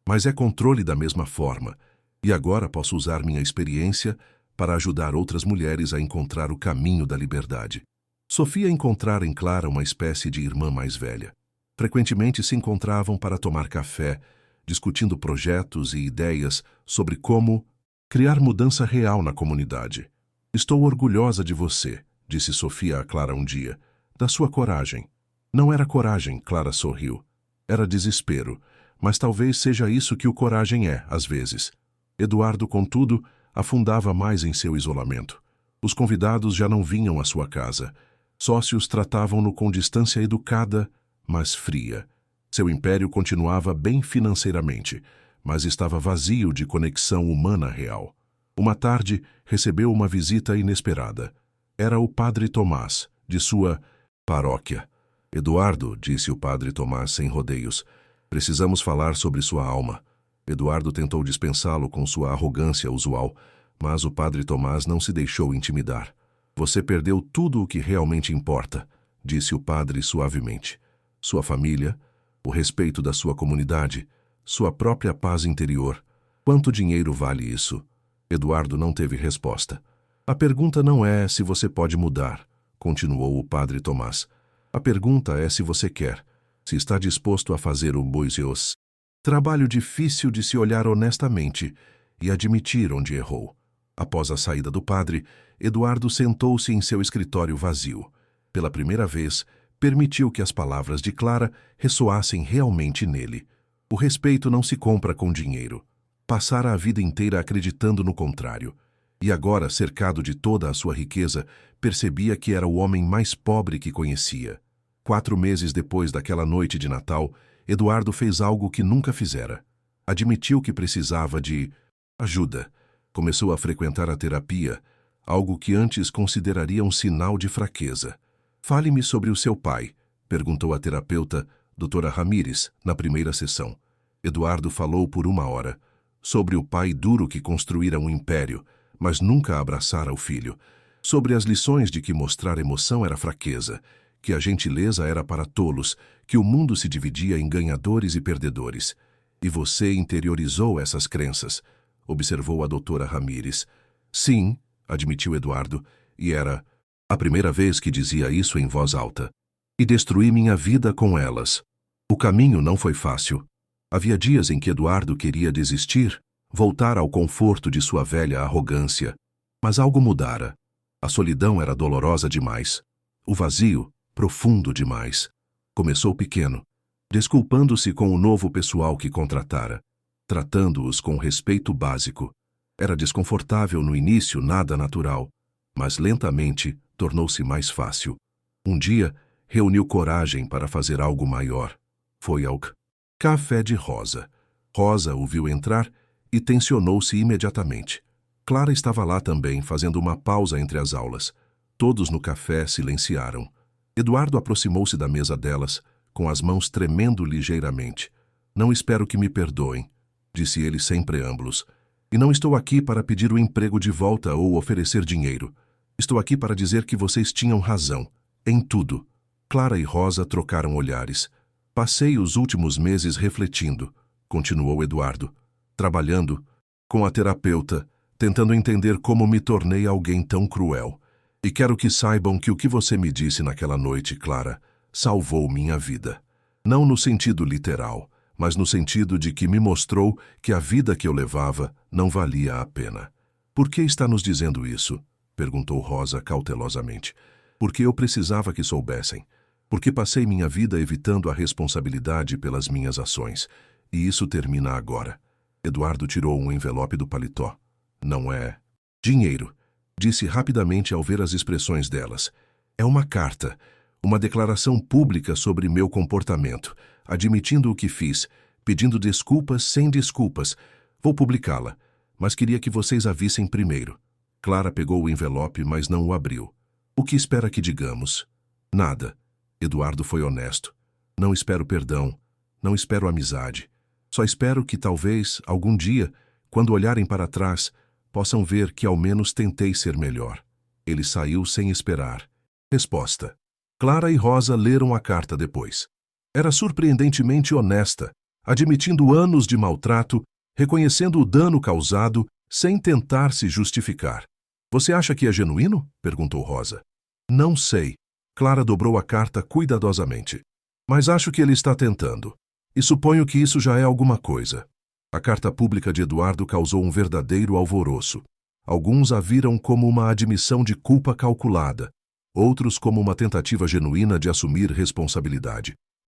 mas é controle da mesma forma, e agora posso usar minha experiência para ajudar outras mulheres a encontrar o caminho da liberdade. Sofia encontrara em Clara uma espécie de irmã mais velha. Frequentemente se encontravam para tomar café, discutindo projetos e ideias sobre como criar mudança real na comunidade. Estou orgulhosa de você, disse Sofia a Clara um dia, da sua coragem. Não era coragem, Clara sorriu. Era desespero, mas talvez seja isso que o coragem é, às vezes. Eduardo, contudo, afundava mais em seu isolamento. Os convidados já não vinham à sua casa. Sócios tratavam-no com distância educada, mas fria. Seu império continuava bem financeiramente, mas estava vazio de conexão humana real. Uma tarde, recebeu uma visita inesperada. Era o padre Tomás, de sua paróquia. Eduardo, disse o padre Tomás sem rodeios, precisamos falar sobre sua alma. Eduardo tentou dispensá-lo com sua arrogância usual, mas o padre Tomás não se deixou intimidar. Você perdeu tudo o que realmente importa, disse o padre suavemente. Sua família, o respeito da sua comunidade, sua própria paz interior. Quanto dinheiro vale isso? Eduardo não teve resposta. A pergunta não é se você pode mudar, continuou o padre Tomás. A pergunta é se você quer, se está disposto a fazer o boisios. Trabalho difícil de se olhar honestamente e admitir onde errou. Após a saída do padre, Eduardo sentou-se em seu escritório vazio. Pela primeira vez, permitiu que as palavras de Clara ressoassem realmente nele. O respeito não se compra com dinheiro. Passara a vida inteira acreditando no contrário. E agora, cercado de toda a sua riqueza, percebia que era o homem mais pobre que conhecia. 4 meses depois daquela noite de Natal, Eduardo fez algo que nunca fizera. Admitiu que precisava de ajuda. Começou a frequentar a terapia, algo que antes consideraria um sinal de fraqueza. Fale-me sobre o seu pai, perguntou a terapeuta, doutora Ramírez, na primeira sessão. Eduardo falou por 1 hora. Sobre o pai duro que construíra um império, mas nunca abraçara o filho. Sobre as lições de que mostrar emoção era fraqueza, que a gentileza era para tolos, que o mundo se dividia em ganhadores e perdedores. E você interiorizou essas crenças, observou a doutora Ramírez. Sim, admitiu Eduardo, e era a primeira vez que dizia isso em voz alta. E destruí minha vida com elas. O caminho não foi fácil. Havia dias em que Eduardo queria desistir, voltar ao conforto de sua velha arrogância. Mas algo mudara. A solidão era dolorosa demais. O vazio, profundo demais. Começou pequeno, desculpando-se com o novo pessoal que contratara, tratando-os com respeito básico. Era desconfortável no início, nada natural, mas lentamente tornou-se mais fácil. Um dia, reuniu coragem para fazer algo maior. Foi ao café de Rosa. Rosa o viu entrar e tensionou-se imediatamente. Clara estava lá também, fazendo uma pausa entre as aulas. Todos no café silenciaram. Eduardo aproximou-se da mesa delas, com as mãos tremendo ligeiramente. Não espero que me perdoem, disse ele sem preâmbulos. E não estou aqui para pedir o emprego de volta ou oferecer dinheiro. Estou aqui para dizer que vocês tinham razão, em tudo. Clara e Rosa trocaram olhares. Passei os últimos meses refletindo, continuou Eduardo, trabalhando com a terapeuta, tentando entender como me tornei alguém tão cruel. E quero que saibam que o que você me disse naquela noite, Clara, salvou minha vida. Não no sentido literal, mas no sentido de que me mostrou que a vida que eu levava não valia a pena. Por que está nos dizendo isso? Perguntou Rosa cautelosamente. Porque eu precisava que soubessem. Porque passei minha vida evitando a responsabilidade pelas minhas ações. E isso termina agora. Eduardo tirou um envelope do paletó. Não é dinheiro, disse rapidamente ao ver as expressões delas. É uma carta, uma declaração pública sobre meu comportamento, admitindo o que fiz, pedindo desculpas sem desculpas. Vou publicá-la, mas queria que vocês a vissem primeiro. Clara pegou o envelope, mas não o abriu. O que espera que digamos? Nada. Eduardo foi honesto. Não espero perdão, não espero amizade. Só espero que talvez, algum dia, quando olharem para trás, possam ver que ao menos tentei ser melhor. Ele saiu sem esperar. Resposta. Clara e Rosa leram a carta depois. Era surpreendentemente honesta, admitindo anos de maltrato, reconhecendo o dano causado, sem tentar se justificar. Você acha que é genuíno? Perguntou Rosa. Não sei. Clara dobrou a carta cuidadosamente. Mas acho que ele está tentando. E suponho que isso já é alguma coisa. A carta pública de Eduardo causou um verdadeiro alvoroço. Alguns a viram como uma admissão de culpa calculada, outros como uma tentativa genuína de assumir responsabilidade.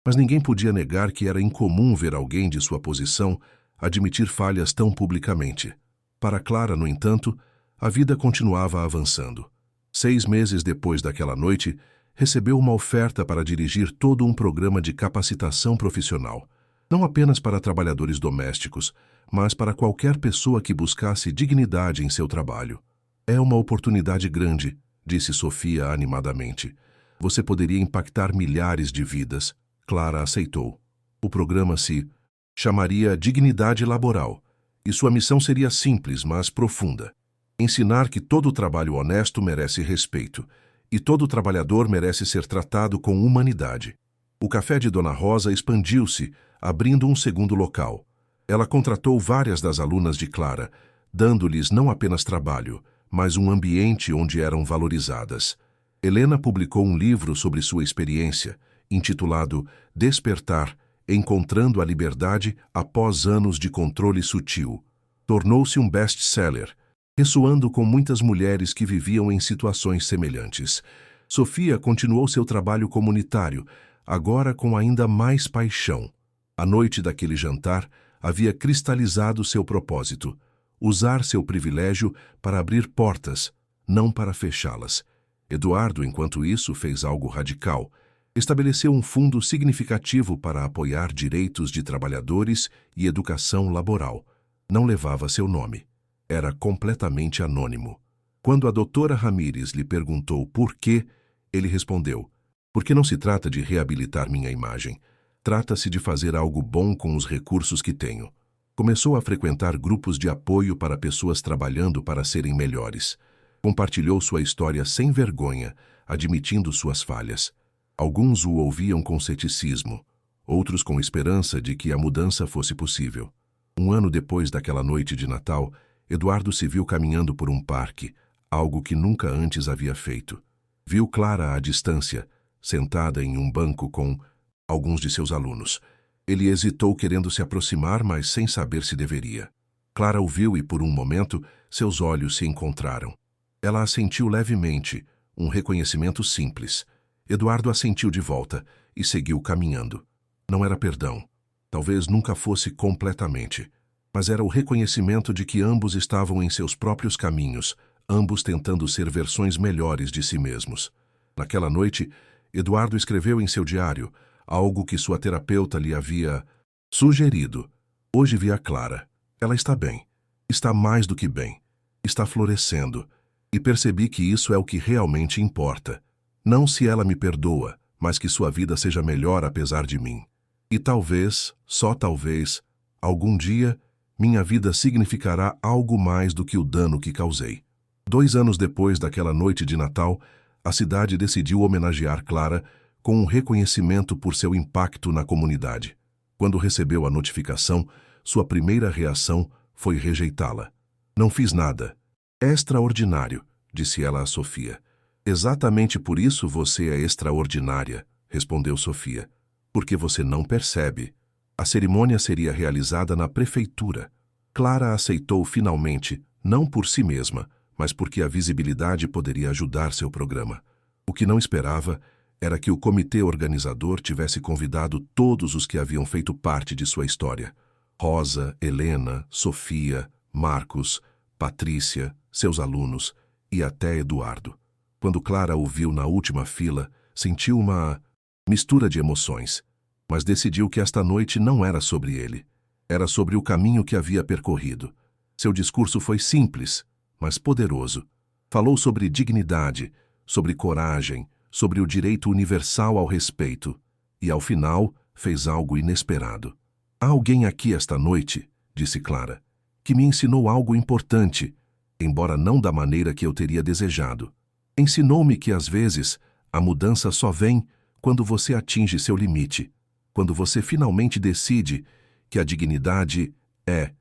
Mas ninguém podia negar que era incomum ver alguém de sua posição admitir falhas tão publicamente. Para Clara, no entanto, a vida continuava avançando. 6 meses depois daquela noite, recebeu uma oferta para dirigir todo um programa de capacitação profissional, não apenas para trabalhadores domésticos, mas para qualquer pessoa que buscasse dignidade em seu trabalho. É uma oportunidade grande, disse Sofia animadamente. Você poderia impactar milhares de vidas. Clara aceitou. O programa se chamaria Dignidade Laboral, e sua missão seria simples, mas profunda. Ensinar que todo trabalho honesto merece respeito, e todo trabalhador merece ser tratado com humanidade. O café de Dona Rosa expandiu-se, abrindo um segundo local. Ela contratou várias das alunas de Clara, dando-lhes não apenas trabalho, mas um ambiente onde eram valorizadas. Helena publicou um livro sobre sua experiência, intitulado Despertar, Encontrando a Liberdade após anos de controle sutil. Tornou-se um best-seller, ressoando com muitas mulheres que viviam em situações semelhantes. Sofia continuou seu trabalho comunitário, agora com ainda mais paixão. A noite daquele jantar havia cristalizado seu propósito: usar seu privilégio para abrir portas, não para fechá-las. Eduardo, enquanto isso, fez algo radical. Estabeleceu um fundo significativo para apoiar direitos de trabalhadores e educação laboral. Não levava seu nome. Era completamente anônimo. Quando a doutora Ramírez lhe perguntou por quê, ele respondeu: porque não se trata de reabilitar minha imagem. Trata-se de fazer algo bom com os recursos que tenho. Começou a frequentar grupos de apoio para pessoas trabalhando para serem melhores. Compartilhou sua história sem vergonha, admitindo suas falhas. Alguns o ouviam com ceticismo, outros com esperança de que a mudança fosse possível. 1 ano depois daquela noite de Natal, Eduardo se viu caminhando por um parque, algo que nunca antes havia feito. Viu Clara à distância, sentada em um banco com alguns de seus alunos. Ele hesitou querendo se aproximar, mas sem saber se deveria. Clara o viu e, por um momento, seus olhos se encontraram. Ela assentiu levemente, um reconhecimento simples. Eduardo assentiu de volta e seguiu caminhando. Não era perdão. Talvez nunca fosse completamente. Mas era o reconhecimento de que ambos estavam em seus próprios caminhos, ambos tentando ser versões melhores de si mesmos. Naquela noite, Eduardo escreveu em seu diário algo que sua terapeuta lhe havia sugerido. Hoje vi a Clara. Ela está bem. Está mais do que bem. Está florescendo. E percebi que isso é o que realmente importa. Não se ela me perdoa, mas que sua vida seja melhor apesar de mim. E talvez, só talvez, algum dia, minha vida significará algo mais do que o dano que causei. 2 anos depois daquela noite de Natal, a cidade decidiu homenagear Clara com um reconhecimento por seu impacto na comunidade. Quando recebeu a notificação, sua primeira reação foi rejeitá-la. Não fiz nada. É extraordinário, disse ela a Sofia. Exatamente por isso você é extraordinária, respondeu Sofia. Porque você não percebe. A cerimônia seria realizada na prefeitura. Clara aceitou finalmente, não por si mesma, mas porque a visibilidade poderia ajudar seu programa. O que não esperava era que o comitê organizador tivesse convidado todos os que haviam feito parte de sua história. Rosa, Helena, Sofia, Marcos, Patrícia, seus alunos e até Eduardo. Quando Clara o viu na última fila, sentiu uma mistura de emoções, mas decidiu que esta noite não era sobre ele. Era sobre o caminho que havia percorrido. Seu discurso foi simples, mas poderoso. Falou sobre dignidade, sobre coragem, sobre o direito universal ao respeito. E, ao final, fez algo inesperado. Há alguém aqui esta noite, disse Clara, que me ensinou algo importante, embora não da maneira que eu teria desejado. Ensinou-me que, às vezes, a mudança só vem quando você atinge seu limite, quando você finalmente decide que a dignidade é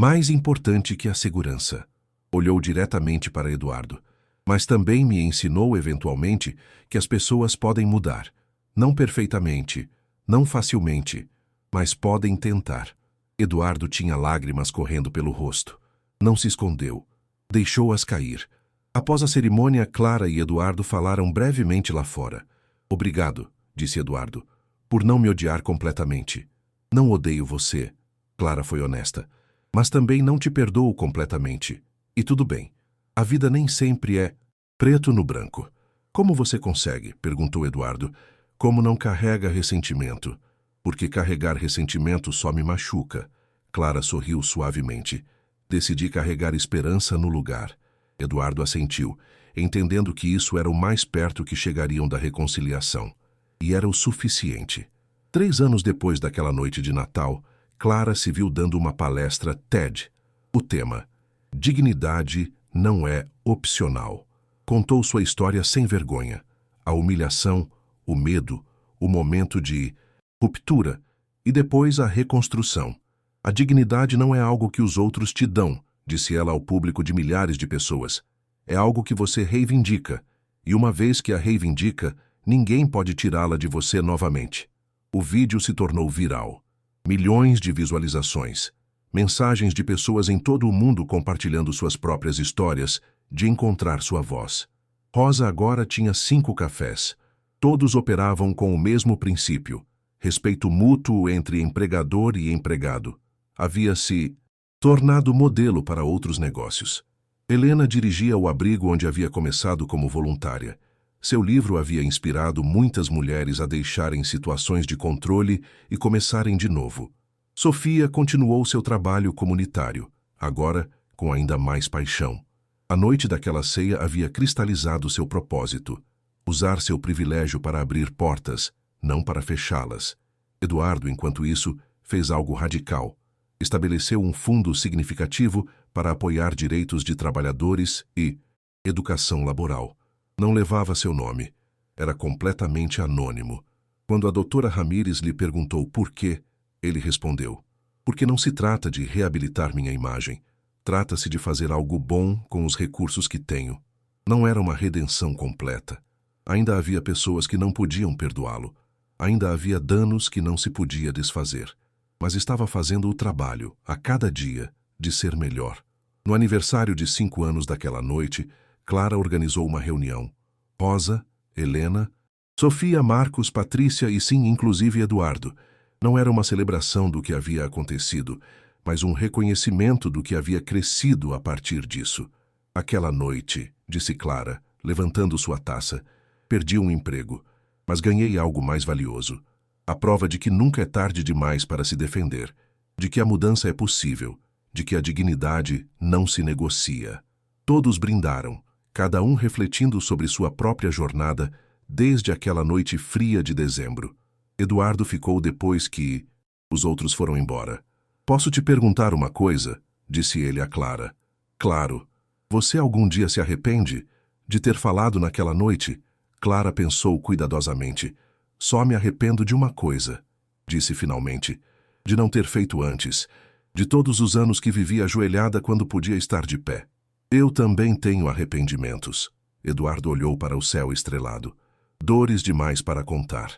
mais importante que a segurança. Olhou diretamente para Eduardo, mas também me ensinou, eventualmente, que as pessoas podem mudar. Não perfeitamente, não facilmente, mas podem tentar. Eduardo tinha lágrimas correndo pelo rosto. Não se escondeu. Deixou-as cair. Após a cerimônia, Clara e Eduardo falaram brevemente lá fora. Obrigado, disse Eduardo, por não me odiar completamente. Não odeio você, Clara foi honesta, mas também não te perdoo completamente. E tudo bem. A vida nem sempre é preto no branco. Como você consegue? Perguntou Eduardo. Como não carrega ressentimento? Porque carregar ressentimento só me machuca. Clara sorriu suavemente. Decidi carregar esperança no lugar. Eduardo assentiu, entendendo que isso era o mais perto que chegariam da reconciliação. E era o suficiente. 3 anos depois daquela noite de Natal, Clara se viu dando uma palestra TED. O tema: Dignidade não é opcional. Contou sua história sem vergonha. A humilhação, o medo, o momento de ruptura e depois a reconstrução. A dignidade não é algo que os outros te dão, disse ela ao público de milhares de pessoas. É algo que você reivindica, e uma vez que a reivindica, ninguém pode tirá-la de você novamente. O vídeo se tornou viral. Milhões de visualizações. Mensagens de pessoas em todo o mundo compartilhando suas próprias histórias de encontrar sua voz. Rosa agora tinha 5 cafés. Todos operavam com o mesmo princípio: respeito mútuo entre empregador e empregado. Havia se tornado modelo para outros negócios. Helena dirigia o abrigo onde havia começado como voluntária. Seu livro havia inspirado muitas mulheres a deixarem situações de controle e começarem de novo. Sofia continuou seu trabalho comunitário, agora com ainda mais paixão. A noite daquela ceia havia cristalizado seu propósito: usar seu privilégio para abrir portas, não para fechá-las. Eduardo, enquanto isso, fez algo radical. Estabeleceu um fundo significativo para apoiar direitos de trabalhadores e educação laboral. Não levava seu nome. Era completamente anônimo. Quando a doutora Ramírez lhe perguntou por quê, ele respondeu: porque não se trata de reabilitar minha imagem. Trata-se de fazer algo bom com os recursos que tenho. Não era uma redenção completa. Ainda havia pessoas que não podiam perdoá-lo. Ainda havia danos que não se podia desfazer. Mas estava fazendo o trabalho, a cada dia, de ser melhor. No aniversário de 5 anos daquela noite, Clara organizou uma reunião. Rosa, Helena, Sofia, Marcos, Patrícia e sim, inclusive Eduardo. Não era uma celebração do que havia acontecido, mas um reconhecimento do que havia crescido a partir disso. Aquela noite, disse Clara, levantando sua taça, perdi um emprego, mas ganhei algo mais valioso. A prova de que nunca é tarde demais para se defender, de que a mudança é possível, de que a dignidade não se negocia. Todos brindaram, cada um refletindo sobre sua própria jornada desde aquela noite fria de dezembro. Eduardo ficou depois que os outros foram embora. Posso te perguntar uma coisa? Disse ele a Clara. Claro. Você algum dia se arrepende de ter falado naquela noite? Clara pensou cuidadosamente. Só me arrependo de uma coisa, disse finalmente. De não ter feito antes. De todos os anos que vivi ajoelhada quando podia estar de pé. Eu também tenho arrependimentos. Eduardo olhou para o céu estrelado. Dores demais para contar.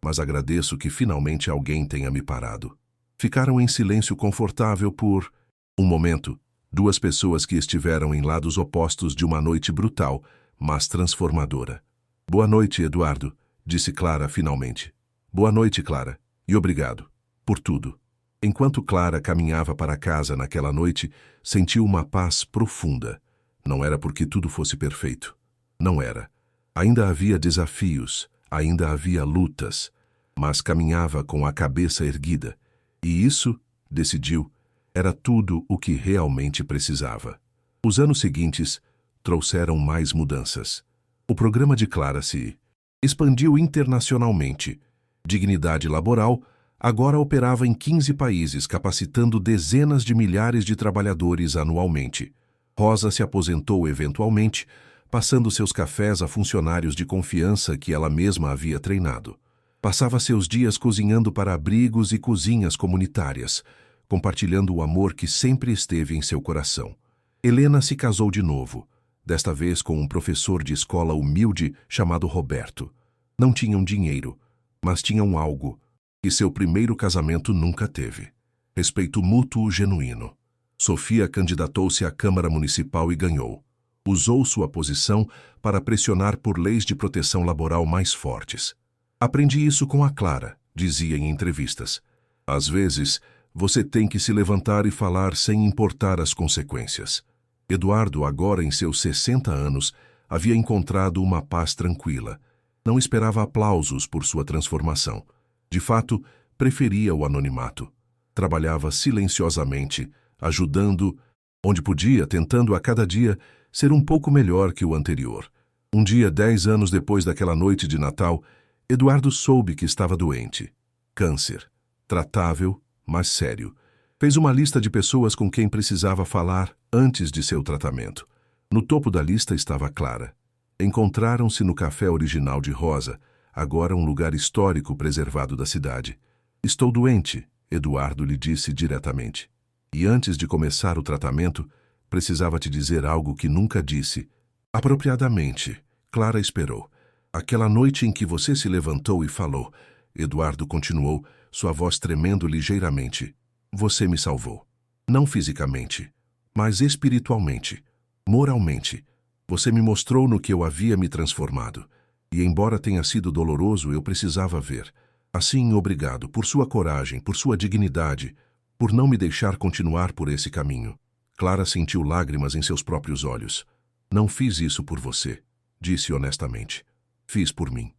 Mas agradeço que finalmente alguém tenha me parado. Ficaram em silêncio confortável por um momento. Duas pessoas que estiveram em lados opostos de uma noite brutal, mas transformadora. Boa noite, Eduardo, disse Clara finalmente. Boa noite, Clara, e obrigado por tudo. Enquanto Clara caminhava para casa naquela noite, sentiu uma paz profunda. Não era porque tudo fosse perfeito. Não era. Ainda havia desafios, ainda havia lutas, mas caminhava com a cabeça erguida. E isso, decidiu, era tudo o que realmente precisava. Os anos seguintes trouxeram mais mudanças. O programa de Clara se expandiu internacionalmente. Dignidade Laboral agora operava em 15 países, capacitando dezenas de milhares de trabalhadores anualmente. Rosa se aposentou eventualmente, passando seus cafés a funcionários de confiança que ela mesma havia treinado. Passava seus dias cozinhando para abrigos e cozinhas comunitárias, compartilhando o amor que sempre esteve em seu coração. Helena se casou de novo, desta vez com um professor de escola humilde chamado Roberto. Não tinham dinheiro, mas tinham algo que seu primeiro casamento nunca teve. Respeito mútuo genuíno. Sofia candidatou-se à Câmara Municipal e ganhou. Usou sua posição para pressionar por leis de proteção laboral mais fortes. Aprendi isso com a Clara, dizia em entrevistas. Às vezes, você tem que se levantar e falar sem importar as consequências. Eduardo, agora em seus 60 anos, havia encontrado uma paz tranquila. Não esperava aplausos por sua transformação. De fato, preferia o anonimato. Trabalhava silenciosamente, ajudando, onde podia, tentando a cada dia ser um pouco melhor que o anterior. Um dia, 10 anos depois daquela noite de Natal, Eduardo soube que estava doente. Câncer. Tratável, mas sério. Fez uma lista de pessoas com quem precisava falar antes de seu tratamento. No topo da lista estava Clara. Encontraram-se no café original de Rosa, agora um lugar histórico preservado da cidade. Estou doente, Eduardo lhe disse diretamente. E antes de começar o tratamento, precisava te dizer algo que nunca disse. Apropriadamente, Clara esperou. Aquela noite em que você se levantou e falou, Eduardo continuou, sua voz tremendo ligeiramente. Você me salvou. Não fisicamente, mas espiritualmente, moralmente. Você me mostrou no que eu havia me transformado. E embora tenha sido doloroso, eu precisava ver. Assim, obrigado por sua coragem, por sua dignidade, por não me deixar continuar por esse caminho. Clara sentiu lágrimas em seus próprios olhos. Não fiz isso por você, disse honestamente. Fiz por mim.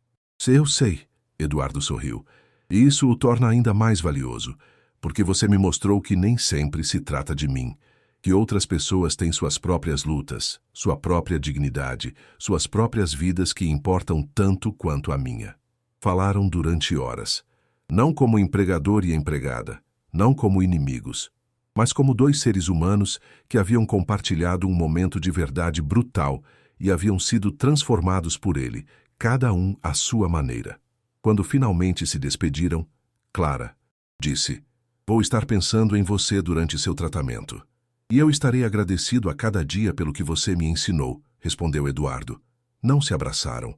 Eu sei, Eduardo sorriu. E isso o torna ainda mais valioso, porque você me mostrou que nem sempre se trata de mim, que outras pessoas têm suas próprias lutas, sua própria dignidade, suas próprias vidas que importam tanto quanto a minha. Falaram durante horas, não como empregador e empregada, não como inimigos, mas como dois seres humanos que haviam compartilhado um momento de verdade brutal e haviam sido transformados por ele, cada um à sua maneira. Quando finalmente se despediram, Clara disse, vou estar pensando em você durante seu tratamento. E eu estarei agradecido a cada dia pelo que você me ensinou, respondeu Eduardo. Não se abraçaram,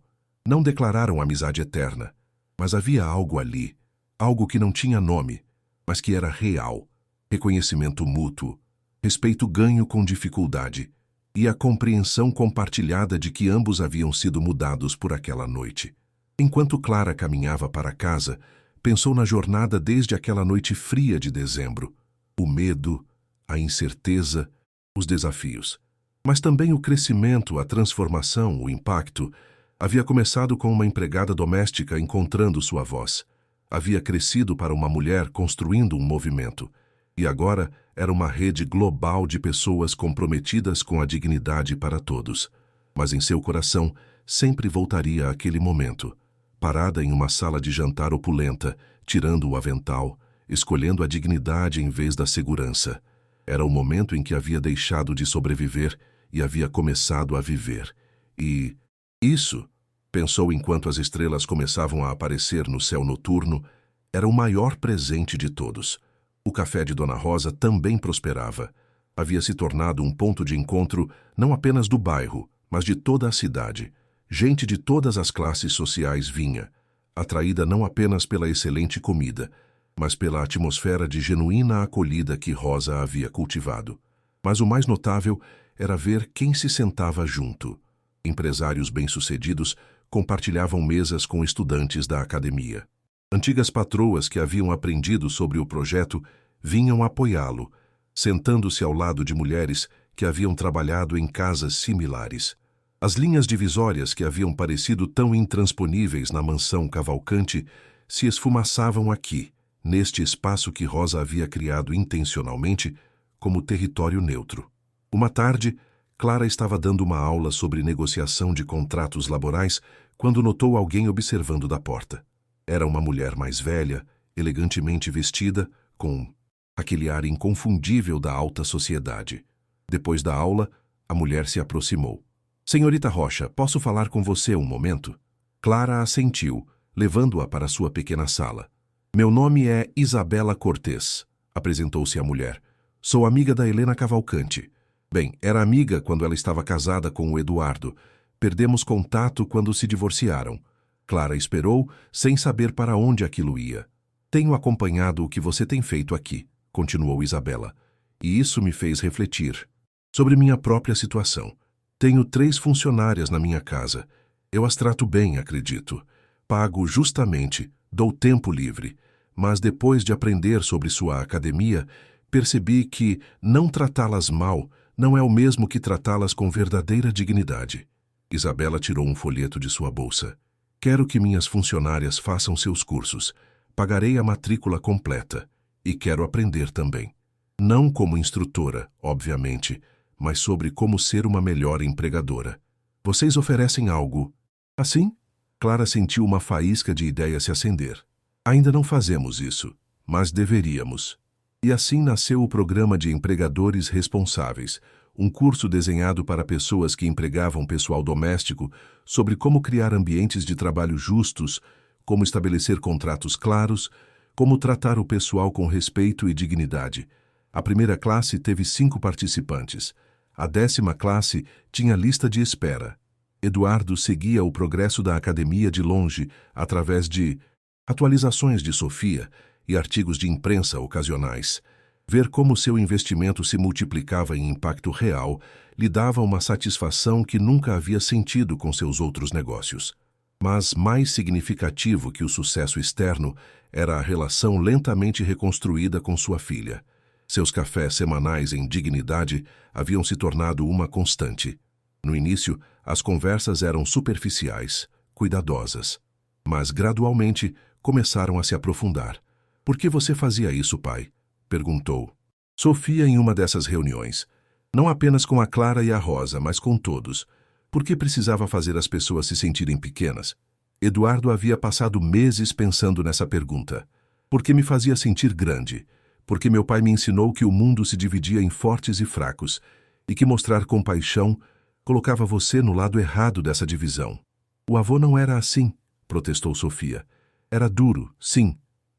não declararam amizade eterna, mas havia algo ali, algo que não tinha nome, mas que era real, reconhecimento mútuo, respeito ganho com dificuldade e a compreensão compartilhada de que ambos haviam sido mudados por aquela noite. Enquanto Clara caminhava para casa, pensou na jornada desde aquela noite fria de dezembro, o medo, a incerteza, os desafios. Mas também o crescimento, a transformação, o impacto. Havia começado com uma empregada doméstica encontrando sua voz. Havia crescido para uma mulher construindo um movimento. E agora era uma rede global de pessoas comprometidas com a dignidade para todos. Mas em seu coração sempre voltaria àquele momento, parada em uma sala de jantar opulenta, tirando o avental, escolhendo a dignidade em vez da segurança. Era o momento em que havia deixado de sobreviver e havia começado a viver. E isso, pensou enquanto as estrelas começavam a aparecer no céu noturno, era o maior presente de todos. O café de Dona Rosa também prosperava. Havia se tornado um ponto de encontro não apenas do bairro, mas de toda a cidade. Gente de todas as classes sociais vinha, atraída não apenas pela excelente comida, mas pela atmosfera de genuína acolhida que Rosa havia cultivado. Mas o mais notável era ver quem se sentava junto. Empresários bem-sucedidos compartilhavam mesas com estudantes da academia. Antigas patroas que haviam aprendido sobre o projeto vinham apoiá-lo, sentando-se ao lado de mulheres que haviam trabalhado em casas similares. As linhas divisórias que haviam parecido tão intransponíveis na mansão Cavalcante se esfumaçavam aqui, neste espaço que Rosa havia criado intencionalmente como território neutro. Uma tarde, Clara estava dando uma aula sobre negociação de contratos laborais quando notou alguém observando da porta. Era uma mulher mais velha, elegantemente vestida, com aquele ar inconfundível da alta sociedade. Depois da aula, a mulher se aproximou. Senhorita Rocha, posso falar com você um momento? Clara assentiu, levando-a para sua pequena sala. Meu nome é Isabela Cortês, apresentou-se a mulher. Sou amiga da Helena Cavalcante. Bem, era amiga quando ela estava casada com o Eduardo. Perdemos contato quando se divorciaram. Clara esperou, sem saber para onde aquilo ia. Tenho acompanhado o que você tem feito aqui, continuou Isabela, e isso me fez refletir sobre minha própria situação. Tenho 3 funcionárias na minha casa. Eu as trato bem, acredito. Pago justamente, dou tempo livre. Mas depois de aprender sobre sua academia, percebi que não tratá-las mal não é o mesmo que tratá-las com verdadeira dignidade. Isabela tirou um folheto de sua bolsa. Quero que minhas funcionárias façam seus cursos. Pagarei a matrícula completa. E quero aprender também. Não como instrutora, obviamente, mas sobre como ser uma melhor empregadora. Vocês oferecem algo assim? Clara sentiu uma faísca de ideia se acender. Ainda não fazemos isso, mas deveríamos. E assim nasceu o Programa de Empregadores Responsáveis, um curso desenhado para pessoas que empregavam pessoal doméstico sobre como criar ambientes de trabalho justos, como estabelecer contratos claros, como tratar o pessoal com respeito e dignidade. A primeira classe teve 5 participantes. A 10ª classe tinha lista de espera. Eduardo seguia o progresso da academia de longe através de atualizações de Sofia e artigos de imprensa ocasionais. Ver como seu investimento se multiplicava em impacto real lhe dava uma satisfação que nunca havia sentido com seus outros negócios. Mas mais significativo que o sucesso externo era a relação lentamente reconstruída com sua filha. Seus cafés semanais em dignidade haviam se tornado uma constante. No início, as conversas eram superficiais, cuidadosas. Mas, gradualmente, começaram a se aprofundar. Por que você fazia isso, pai? Perguntou Sofia em uma dessas reuniões. Não apenas com a Clara e a Rosa, mas com todos. Por que precisava fazer as pessoas se sentirem pequenas? Eduardo havia passado meses pensando nessa pergunta. Porque me fazia sentir grande. Porque meu pai me ensinou que o mundo se dividia em fortes e fracos, e que mostrar compaixão colocava você no lado errado dessa divisão. O avô não era assim, protestou Sofia. Era duro, sim,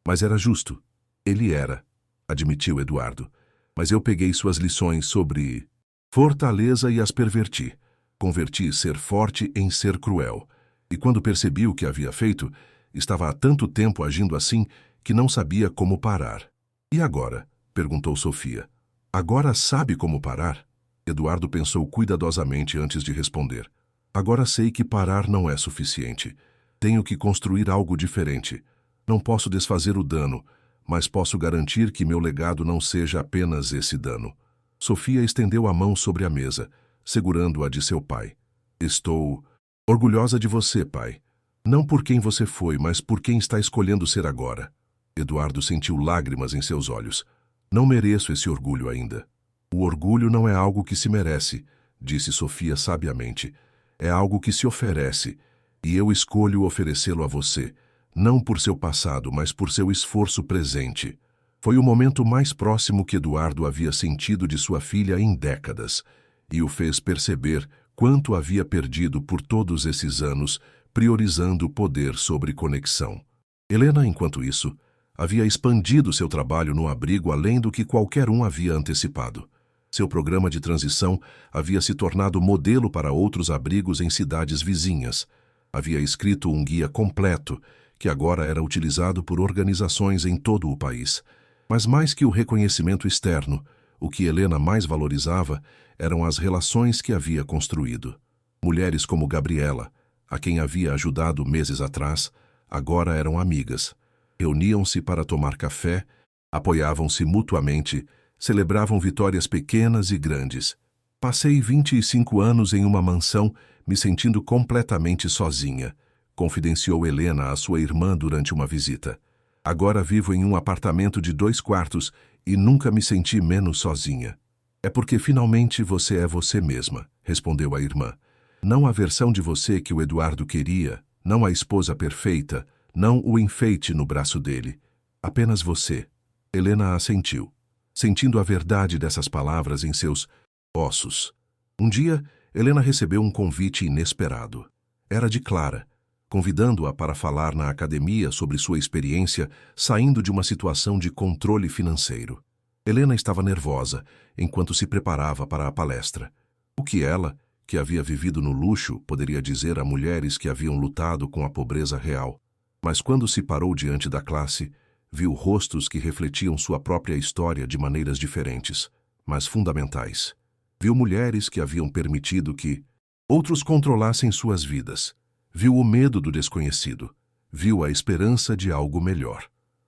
mas era justo. Ele era, admitiu Eduardo. Mas eu peguei suas lições sobre fortaleza e as perverti. Converti ser forte em ser cruel. E quando percebi o que havia feito, estava há tanto tempo agindo assim que não sabia como parar. E agora? Perguntou Sofia. Agora sabe como parar? Eduardo pensou cuidadosamente antes de responder. Agora sei que parar não é suficiente. Tenho que construir algo diferente. Não posso desfazer o dano, mas posso garantir que meu legado não seja apenas esse dano. Sofia estendeu a mão sobre a mesa, segurando-a de seu pai. Estou orgulhosa de você, pai. Não por quem você foi, mas por quem está escolhendo ser agora. Eduardo sentiu lágrimas em seus olhos. Não mereço esse orgulho ainda. O orgulho não é algo que se merece, disse Sofia sabiamente. É algo que se oferece, e eu escolho oferecê-lo a você, não por seu passado, mas por seu esforço presente. Foi o momento mais próximo que Eduardo havia sentido de sua filha em décadas, e o fez perceber quanto havia perdido por todos esses anos, priorizando o poder sobre conexão. Helena, enquanto isso, havia expandido seu trabalho no abrigo além do que qualquer um havia antecipado. Seu programa de transição havia se tornado modelo para outros abrigos em cidades vizinhas. Havia escrito um guia completo, que agora era utilizado por organizações em todo o país. Mas mais que o reconhecimento externo, o que Helena mais valorizava eram as relações que havia construído. Mulheres como Gabriela, a quem havia ajudado meses atrás, agora eram amigas. Reuniam-se para tomar café, apoiavam-se mutuamente, celebravam vitórias pequenas e grandes. Passei 25 anos em uma mansão, me sentindo completamente sozinha, confidenciou Helena à sua irmã durante uma visita. Agora vivo em um apartamento de 2 quartos e nunca me senti menos sozinha. É porque finalmente você é você mesma, respondeu a irmã. Não a versão de você que o Eduardo queria, não a esposa perfeita, não o enfeite no braço dele. Apenas você. Helena assentiu, sentindo a verdade dessas palavras em seus ossos. Um dia, Helena recebeu um convite inesperado. Era de Clara, convidando-a para falar na academia sobre sua experiência saindo de uma situação de controle financeiro. Helena estava nervosa enquanto se preparava para a palestra. O que ela, que havia vivido no luxo, poderia dizer a mulheres que haviam lutado com a pobreza real? Mas quando se parou diante da classe, viu rostos que refletiam sua própria história de maneiras diferentes, mas fundamentais. Viu mulheres que haviam permitido que outros controlassem suas vidas. Viu o medo do desconhecido. Viu a esperança de algo melhor.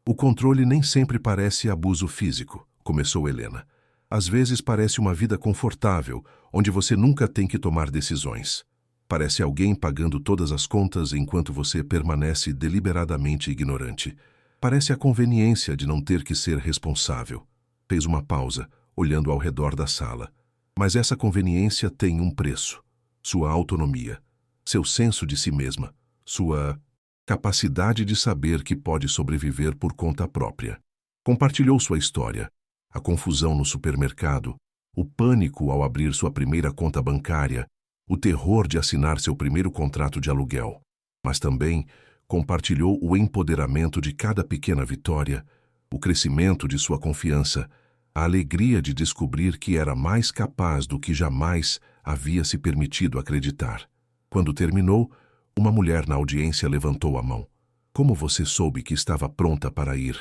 O controle nem sempre parece abuso físico, começou Helena. Às vezes parece uma vida confortável, onde você nunca tem que tomar decisões. Parece alguém pagando todas as contas enquanto você permanece deliberadamente ignorante. Parece a conveniência de não ter que ser responsável. Fez uma pausa, olhando ao redor da sala. Mas essa conveniência tem um preço. Sua autonomia, seu senso de si mesma, sua capacidade de saber que pode sobreviver por conta própria. Compartilhou sua história, a confusão no supermercado, o pânico ao abrir sua primeira conta bancária, o terror de assinar seu primeiro contrato de aluguel. Mas também compartilhou o empoderamento de cada pequena vitória, o crescimento de sua confiança, a alegria de descobrir que era mais capaz do que jamais havia se permitido acreditar. Quando terminou, uma mulher na audiência levantou a mão. Como você soube que estava pronta para ir?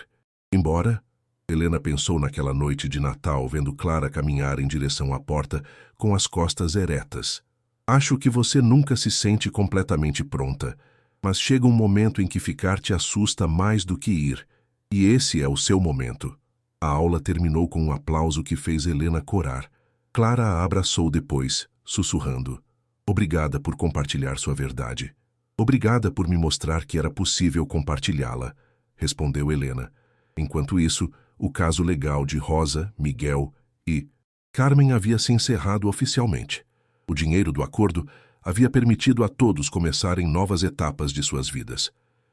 Embora? Helena pensou naquela noite de Natal, vendo Clara caminhar em direção à porta com as costas eretas. Acho que você nunca se sente completamente pronta, mas chega um momento em que ficar te assusta mais do que ir, e esse é o seu momento. A aula terminou com um aplauso que fez Helena corar. Clara a abraçou depois, sussurrando. Obrigada por compartilhar sua verdade. Obrigada por me mostrar que era possível compartilhá-la, respondeu Helena. Enquanto isso, o caso legal de Rosa, Miguel e Carmen havia se encerrado oficialmente. O dinheiro do acordo havia permitido a todos começarem novas etapas de suas vidas.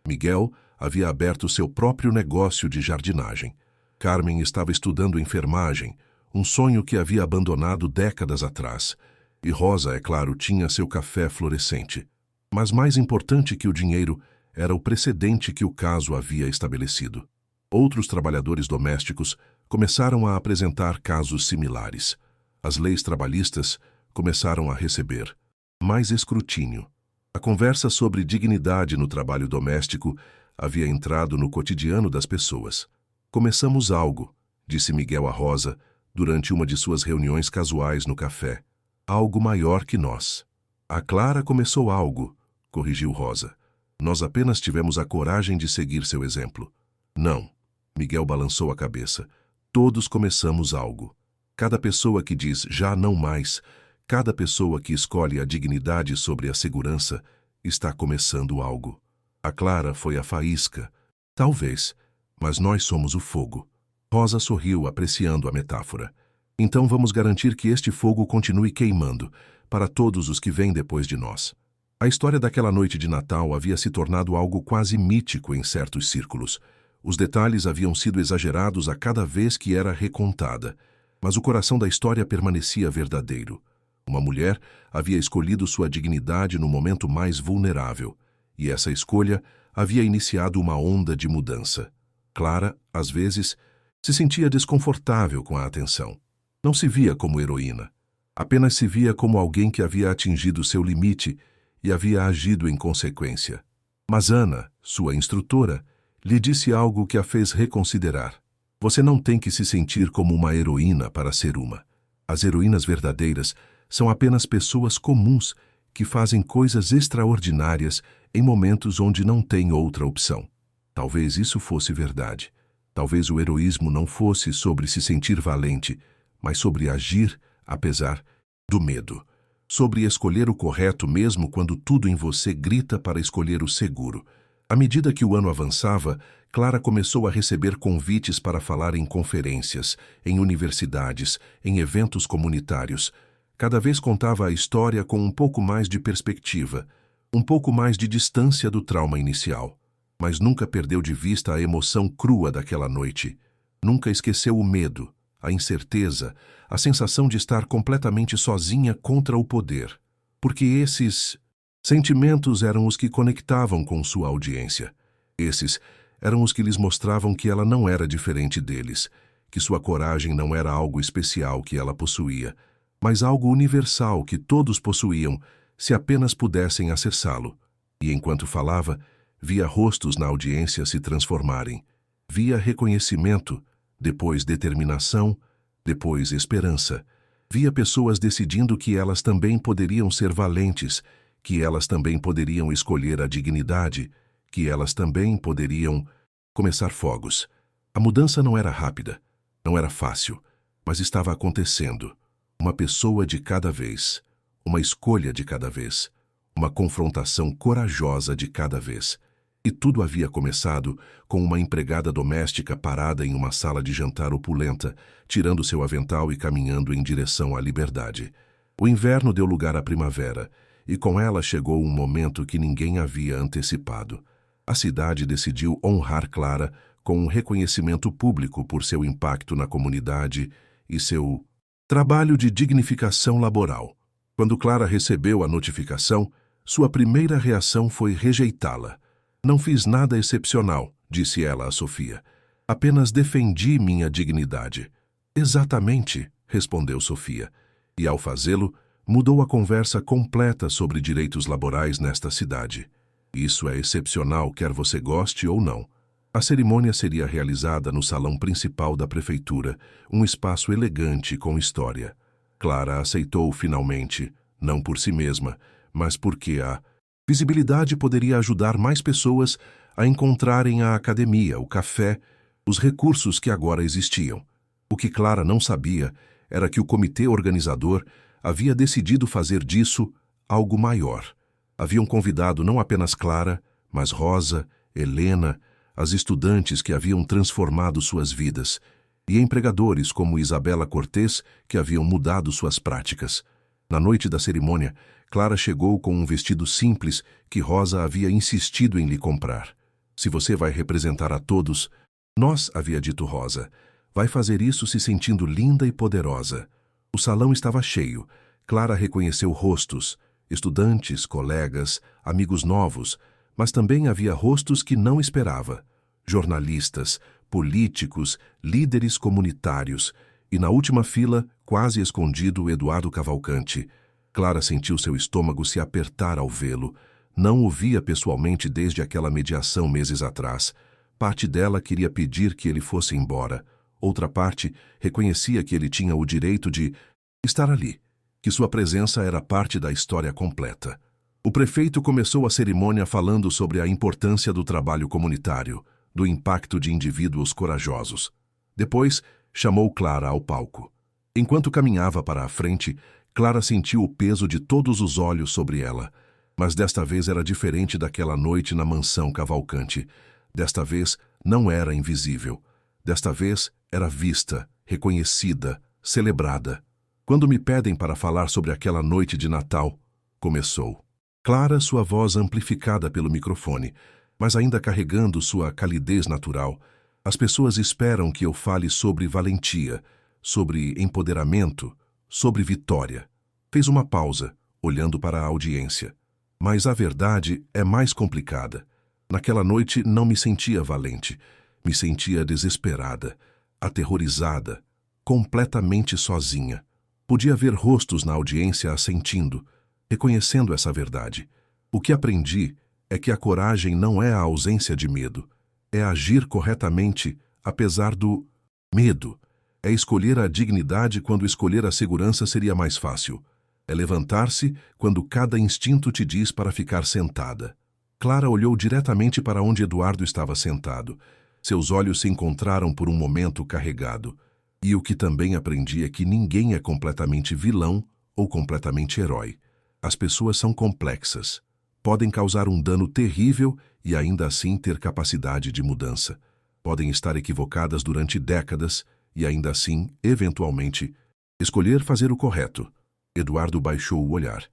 Miguel havia aberto seu próprio negócio de jardinagem. Carmen estava estudando enfermagem, um sonho que havia abandonado décadas atrás. E Rosa, é claro, tinha seu café florescente. Mas mais importante que o dinheiro era o precedente que o caso havia estabelecido. Outros trabalhadores domésticos começaram a apresentar casos similares. As leis trabalhistas começaram a receber mais escrutínio. A conversa sobre dignidade no trabalho doméstico havia entrado no cotidiano das pessoas. Começamos algo, disse Miguel a Rosa, durante uma de suas reuniões casuais no café. Algo maior que nós. A Clara começou algo, corrigiu Rosa. Nós apenas tivemos a coragem de seguir seu exemplo. Não. Miguel balançou a cabeça. Todos começamos algo. Cada pessoa que diz já não mais, cada pessoa que escolhe a dignidade sobre a segurança, está começando algo. A Clara foi a faísca. Talvez, mas nós somos o fogo. Rosa sorriu, apreciando a metáfora. Então vamos garantir que este fogo continue queimando, para todos os que vêm depois de nós. A história daquela noite de Natal havia se tornado algo quase mítico em certos círculos. Os detalhes haviam sido exagerados a cada vez que era recontada, mas o coração da história permanecia verdadeiro. Uma mulher havia escolhido sua dignidade no momento mais vulnerável, e essa escolha havia iniciado uma onda de mudança. Clara, às vezes, se sentia desconfortável com a atenção. Não se via como heroína. Apenas se via como alguém que havia atingido seu limite e havia agido em consequência. Mas Ana, sua instrutora, lhe disse algo que a fez reconsiderar. Você não tem que se sentir como uma heroína para ser uma. As heroínas verdadeiras são apenas pessoas comuns que fazem coisas extraordinárias em momentos onde não têm outra opção. Talvez isso fosse verdade. Talvez o heroísmo não fosse sobre se sentir valente, mas sobre agir apesar do medo. Sobre escolher o correto mesmo quando tudo em você grita para escolher o seguro. À medida que o ano avançava, Clara começou a receber convites para falar em conferências, em universidades, em eventos comunitários. Cada vez contava a história com um pouco mais de perspectiva, um pouco mais de distância do trauma inicial. Mas nunca perdeu de vista a emoção crua daquela noite. Nunca esqueceu o medo, a incerteza, a sensação de estar completamente sozinha contra o poder. Porque esses sentimentos eram os que conectavam com sua audiência. Esses eram os que lhes mostravam que ela não era diferente deles, que sua coragem não era algo especial que ela possuía, mas algo universal que todos possuíam, se apenas pudessem acessá-lo. E enquanto falava, via rostos na audiência se transformarem. Via reconhecimento, depois determinação, depois esperança. Via pessoas decidindo que elas também poderiam ser valentes, que elas também poderiam escolher a dignidade, que elas também poderiam começar fogos. A mudança não era rápida, não era fácil, mas estava acontecendo. Uma pessoa de cada vez, uma escolha de cada vez, uma confrontação corajosa de cada vez. E tudo havia começado com uma empregada doméstica parada em uma sala de jantar opulenta, tirando seu avental e caminhando em direção à liberdade. O inverno deu lugar à primavera, e com ela chegou um momento que ninguém havia antecipado. A cidade decidiu honrar Clara com um reconhecimento público por seu impacto na comunidade e seu trabalho de dignificação laboral. Quando Clara recebeu a notificação, sua primeira reação foi rejeitá-la. Não fiz nada excepcional, disse ela a Sofia. Apenas defendi minha dignidade. Exatamente, respondeu Sofia. E ao fazê-lo, mudou a conversa completa sobre direitos laborais nesta cidade. Isso é excepcional, quer você goste ou não. A cerimônia seria realizada no salão principal da prefeitura, um espaço elegante com história. Clara aceitou finalmente, não por si mesma, mas porque a visibilidade poderia ajudar mais pessoas a encontrarem a academia, o café, os recursos que agora existiam. O que Clara não sabia era que o comitê organizador havia decidido fazer disso algo maior. Haviam convidado não apenas Clara, mas Rosa, Helena, as estudantes que haviam transformado suas vidas, e empregadores como Isabela Cortês, que haviam mudado suas práticas. Na noite da cerimônia, Clara chegou com um vestido simples que Rosa havia insistido em lhe comprar. Se você vai representar a todos, nós, havia dito Rosa, vai fazer isso se sentindo linda e poderosa. O salão estava cheio. Clara reconheceu rostos, estudantes, colegas, amigos novos, mas também havia rostos que não esperava. Jornalistas, políticos, líderes comunitários, e na última fila, quase escondido, Eduardo Cavalcante. Clara sentiu seu estômago se apertar ao vê-lo. Não o via pessoalmente desde aquela mediação meses atrás. Parte dela queria pedir que ele fosse embora. Outra parte reconhecia que ele tinha o direito de estar ali, que sua presença era parte da história completa. O prefeito começou a cerimônia falando sobre a importância do trabalho comunitário, do impacto de indivíduos corajosos. Depois, chamou Clara ao palco. Enquanto caminhava para a frente, Clara sentiu o peso de todos os olhos sobre ela. Mas desta vez era diferente daquela noite na mansão Cavalcante. Desta vez não era invisível. Desta vez era vista, reconhecida, celebrada. Quando me pedem para falar sobre aquela noite de Natal, começou. Clara, sua voz amplificada pelo microfone, mas ainda carregando sua calidez natural. As pessoas esperam que eu fale sobre valentia, sobre empoderamento, sobre vitória. Fez uma pausa, olhando para a audiência. Mas a verdade é mais complicada. Naquela noite não me sentia valente, me sentia desesperada, aterrorizada, completamente sozinha. Podia ver rostos na audiência assentindo, reconhecendo essa verdade. O que aprendi é que a coragem não é a ausência de medo, é agir corretamente apesar do medo. É escolher a dignidade quando escolher a segurança seria mais fácil. É levantar-se quando cada instinto te diz para ficar sentada. Clara olhou diretamente para onde Eduardo estava sentado. Seus olhos se encontraram por um momento carregado. E o que também aprendi é que ninguém é completamente vilão ou completamente herói. As pessoas são complexas. Podem causar um dano terrível e ainda assim ter capacidade de mudança. Podem estar equivocadas durante décadas e ainda assim, eventualmente, escolher fazer o correto. Eduardo baixou o olhar,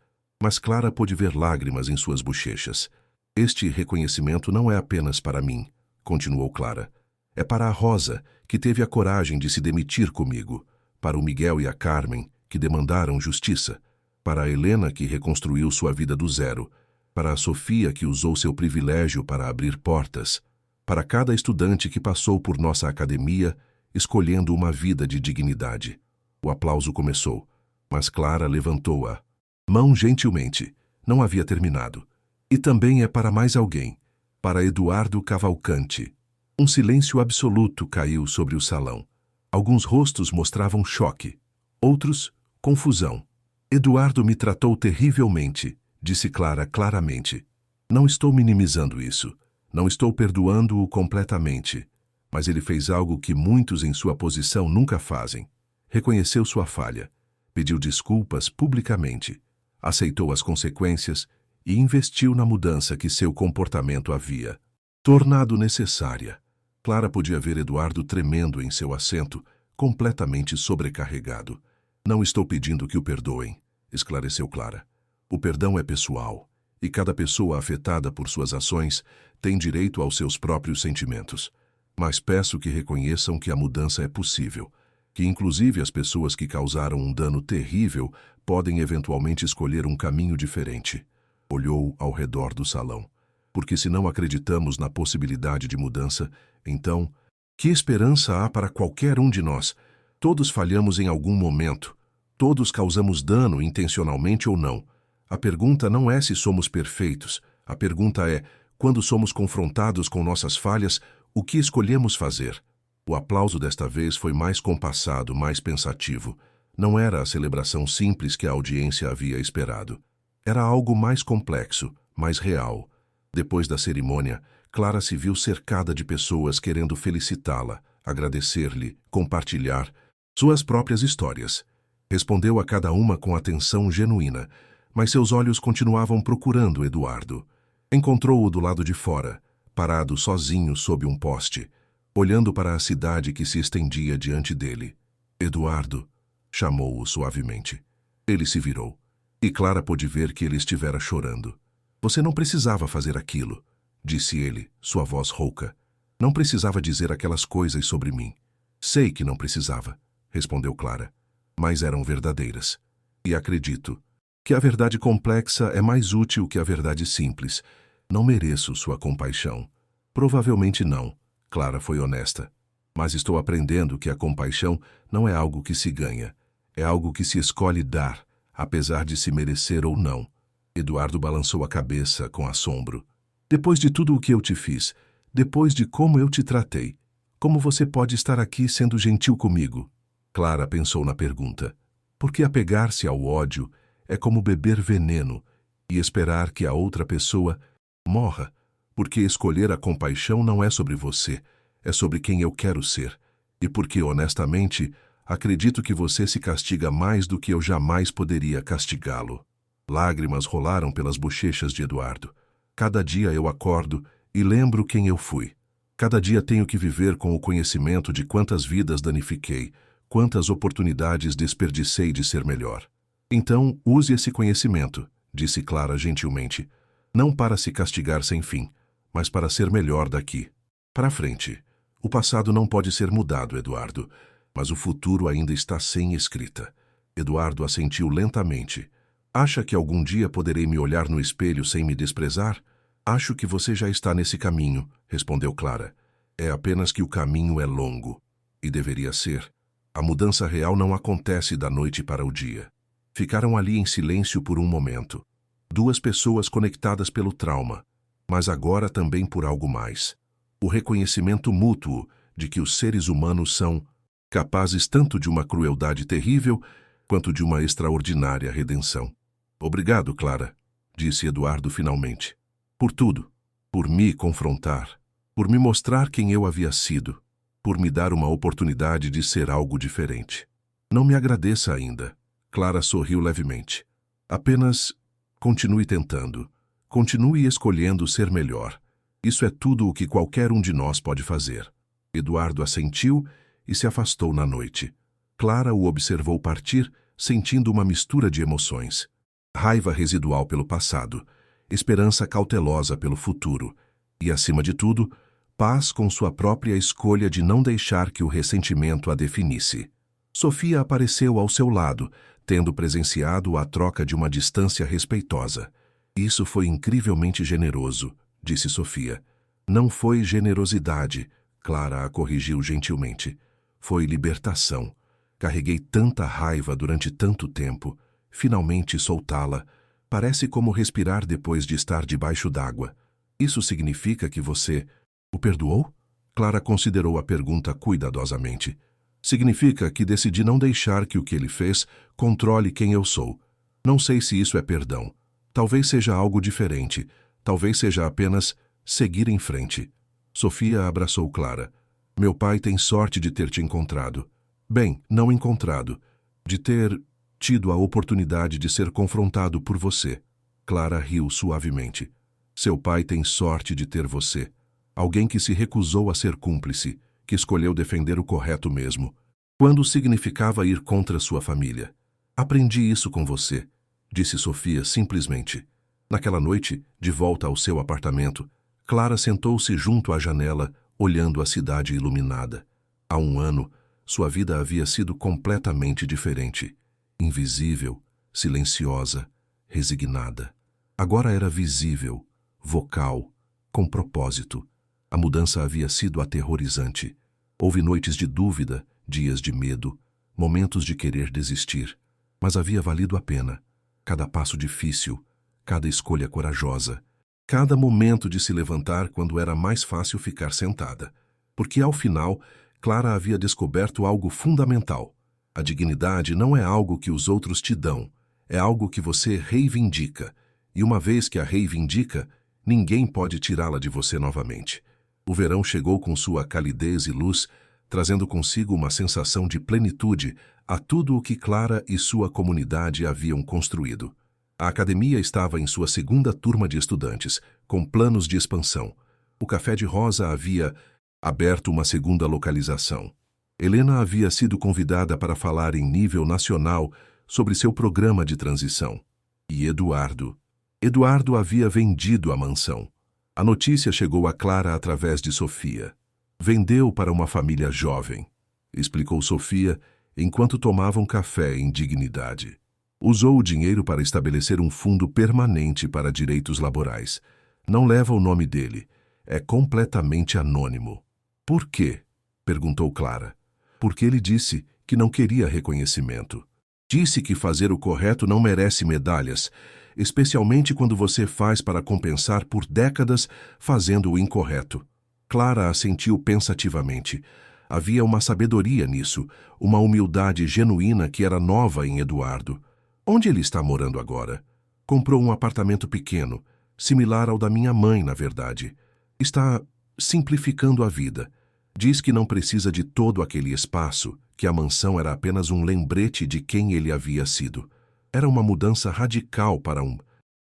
mas Clara pôde ver lágrimas em suas bochechas. Este reconhecimento não é apenas para mim, continuou Clara. É para a Rosa, que teve a coragem de se demitir comigo, para o Miguel e a Carmen, que demandaram justiça, para a Helena, que reconstruiu sua vida do zero, para a Sofia, que usou seu privilégio para abrir portas, para cada estudante que passou por nossa academia, escolhendo uma vida de dignidade. O aplauso começou, mas Clara levantou a mão gentilmente. Não havia terminado. E também é para mais alguém, para Eduardo Cavalcante. Um silêncio absoluto caiu sobre o salão. Alguns rostos mostravam choque, outros, confusão. Eduardo me tratou terrivelmente, disse Clara claramente. Não estou minimizando isso. Não estou perdoando-o completamente. Mas ele fez algo que muitos em sua posição nunca fazem. Reconheceu sua falha, pediu desculpas publicamente, aceitou as consequências e investiu na mudança que seu comportamento havia tornado necessária. Clara podia ver Eduardo tremendo em seu assento, completamente sobrecarregado. Não estou pedindo que o perdoem, esclareceu Clara. O perdão é pessoal, e cada pessoa afetada por suas ações tem direito aos seus próprios sentimentos. Mas peço que reconheçam que a mudança é possível, que inclusive as pessoas que causaram um dano terrível podem eventualmente escolher um caminho diferente. Olhou ao redor do salão. Porque se não acreditamos na possibilidade de mudança, então, que esperança há para qualquer um de nós? Todos falhamos em algum momento. Todos causamos dano, intencionalmente ou não. A pergunta não é se somos perfeitos. A pergunta é, quando somos confrontados com nossas falhas, o que escolhemos fazer? O aplauso desta vez foi mais compassado, mais pensativo. Não era a celebração simples que a audiência havia esperado. Era algo mais complexo, mais real. Depois da cerimônia, Clara se viu cercada de pessoas querendo felicitá-la, agradecer-lhe, compartilhar suas próprias histórias. Respondeu a cada uma com atenção genuína, mas seus olhos continuavam procurando Eduardo. Encontrou-o do lado de fora, parado sozinho sob um poste, olhando para a cidade que se estendia diante dele. Eduardo, chamou-o suavemente. Ele se virou, e Clara pôde ver que ele estivera chorando. Você não precisava fazer aquilo, disse ele, sua voz rouca. Não precisava dizer aquelas coisas sobre mim. Sei que não precisava, respondeu Clara, mas eram verdadeiras. E acredito que a verdade complexa é mais útil que a verdade simples. Não mereço sua compaixão. Provavelmente não, Clara foi honesta. Mas estou aprendendo que a compaixão não é algo que se ganha. É algo que se escolhe dar, apesar de se merecer ou não. Eduardo balançou a cabeça com assombro. Depois de tudo o que eu te fiz, depois de como eu te tratei, como você pode estar aqui sendo gentil comigo? Clara pensou na pergunta. Porque apegar-se ao ódio é como beber veneno e esperar que a outra pessoa morra. Porque escolher a compaixão não é sobre você, é sobre quem eu quero ser. E porque, honestamente, acredito que você se castiga mais do que eu jamais poderia castigá-lo. Lágrimas rolaram pelas bochechas de Eduardo. Cada dia eu acordo e lembro quem eu fui. Cada dia tenho que viver com o conhecimento de quantas vidas danifiquei, Quantas oportunidades desperdicei de ser melhor. Então, use esse conhecimento, disse Clara gentilmente, não para se castigar sem fim, mas para ser melhor daqui para frente. O passado não pode ser mudado, Eduardo, mas o futuro ainda está sem escrita. Eduardo assentiu lentamente. Acha que algum dia poderei me olhar no espelho sem me desprezar? Acho que você já está nesse caminho, respondeu Clara. É apenas que o caminho é longo. E deveria ser. A mudança real não acontece da noite para o dia. Ficaram ali em silêncio por um momento. Duas pessoas conectadas pelo trauma, mas agora também por algo mais. O reconhecimento mútuo de que os seres humanos são capazes tanto de uma crueldade terrível quanto de uma extraordinária redenção. Obrigado, Clara, disse Eduardo finalmente. Por tudo. Por me confrontar. Por me mostrar quem eu havia sido. Por me dar uma oportunidade de ser algo diferente. Não me agradeça ainda. Clara sorriu levemente. Apenas continue tentando. Continue escolhendo ser melhor. Isso é tudo o que qualquer um de nós pode fazer. Eduardo assentiu e se afastou na noite. Clara o observou partir, sentindo uma mistura de emoções. Raiva residual pelo passado, esperança cautelosa pelo futuro e, acima de tudo, paz com sua própria escolha de não deixar que o ressentimento a definisse. Sofia apareceu ao seu lado, tendo presenciado a troca de uma distância respeitosa. Isso foi incrivelmente generoso, disse Sofia. Não foi generosidade, Clara a corrigiu gentilmente. Foi libertação. Carreguei tanta raiva durante tanto tempo. Finalmente soltá-la. Parece como respirar depois de estar debaixo d'água. Isso significa que você o perdoou? Clara considerou a pergunta cuidadosamente. Significa que decidi não deixar que o que ele fez controle quem eu sou. Não sei se isso é perdão. Talvez seja algo diferente. Talvez seja apenas seguir em frente. Sofia abraçou Clara. Meu pai tem sorte de ter te encontrado. Bem, não encontrado. De ter tido a oportunidade de ser confrontado por você. Clara riu suavemente. Seu pai tem sorte de ter você. Alguém que se recusou a ser cúmplice, que escolheu defender o correto mesmo, quando significava ir contra sua família. Aprendi isso com você, disse Sofia simplesmente. Naquela noite, de volta ao seu apartamento, Clara sentou-se junto à janela, olhando a cidade iluminada. Há um ano, sua vida havia sido completamente diferente. Invisível, silenciosa, resignada. Agora era visível, vocal, com propósito. A mudança havia sido aterrorizante. Houve noites de dúvida, dias de medo, momentos de querer desistir. Mas havia valido a pena. Cada passo difícil, cada escolha corajosa, cada momento de se levantar quando era mais fácil ficar sentada. Porque, ao final, Clara havia descoberto algo fundamental. A dignidade não é algo que os outros te dão, é algo que você reivindica. E uma vez que a reivindica, ninguém pode tirá-la de você novamente. O verão chegou com sua calidez e luz, trazendo consigo uma sensação de plenitude a tudo o que Clara e sua comunidade haviam construído. A academia estava em sua segunda turma de estudantes, com planos de expansão. O Café de Rosa havia aberto uma segunda localização. Helena havia sido convidada para falar em nível nacional sobre seu programa de transição. E Eduardo havia vendido a mansão. A notícia chegou a Clara através de Sofia. Vendeu para uma família jovem, explicou Sofia enquanto tomavam café em dignidade. Usou o dinheiro para estabelecer um fundo permanente para direitos laborais. Não leva o nome dele. É completamente anônimo. Por quê? Perguntou Clara. Porque ele disse que não queria reconhecimento. Disse que fazer o correto não merece medalhas, especialmente quando você faz para compensar por décadas fazendo o incorreto. Clara assentiu pensativamente. Havia uma sabedoria nisso, uma humildade genuína que era nova em Eduardo. Onde ele está morando agora? Comprou um apartamento pequeno, similar ao da minha mãe, na verdade. Está simplificando a vida. Diz que não precisa de todo aquele espaço, que a mansão era apenas um lembrete de quem ele havia sido. Era uma mudança radical para um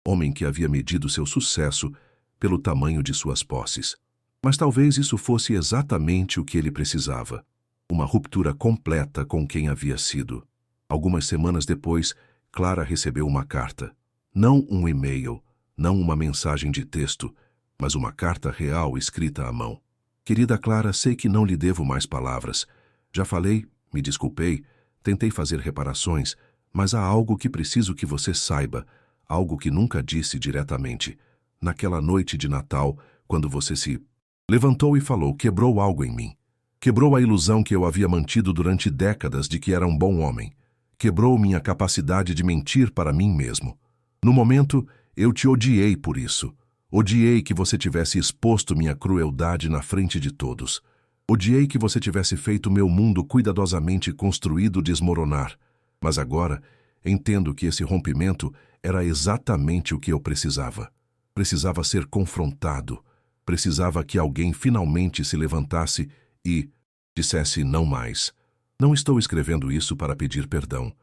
homem que havia medido seu sucesso pelo tamanho de suas posses. Mas talvez isso fosse exatamente o que ele precisava. Uma ruptura completa com quem havia sido. Algumas semanas depois, Clara recebeu uma carta. Não um e-mail, não uma mensagem de texto, mas uma carta real escrita à mão. Querida Clara, sei que não lhe devo mais palavras. Já falei, me desculpei, tentei fazer reparações, mas há algo que preciso que você saiba, algo que nunca disse diretamente. Naquela noite de Natal, quando você se levantou e falou, quebrou algo em mim. Quebrou a ilusão que eu havia mantido durante décadas de que era um bom homem. Quebrou minha capacidade de mentir para mim mesmo. No momento, eu te odiei por isso. Odiei que você tivesse exposto minha crueldade na frente de todos. Odiei que você tivesse feito meu mundo cuidadosamente construído desmoronar. Mas agora, entendo que esse rompimento era exatamente o que eu precisava. Precisava ser confrontado. Precisava que alguém finalmente se levantasse e dissesse não mais. Não estou escrevendo isso para pedir perdão.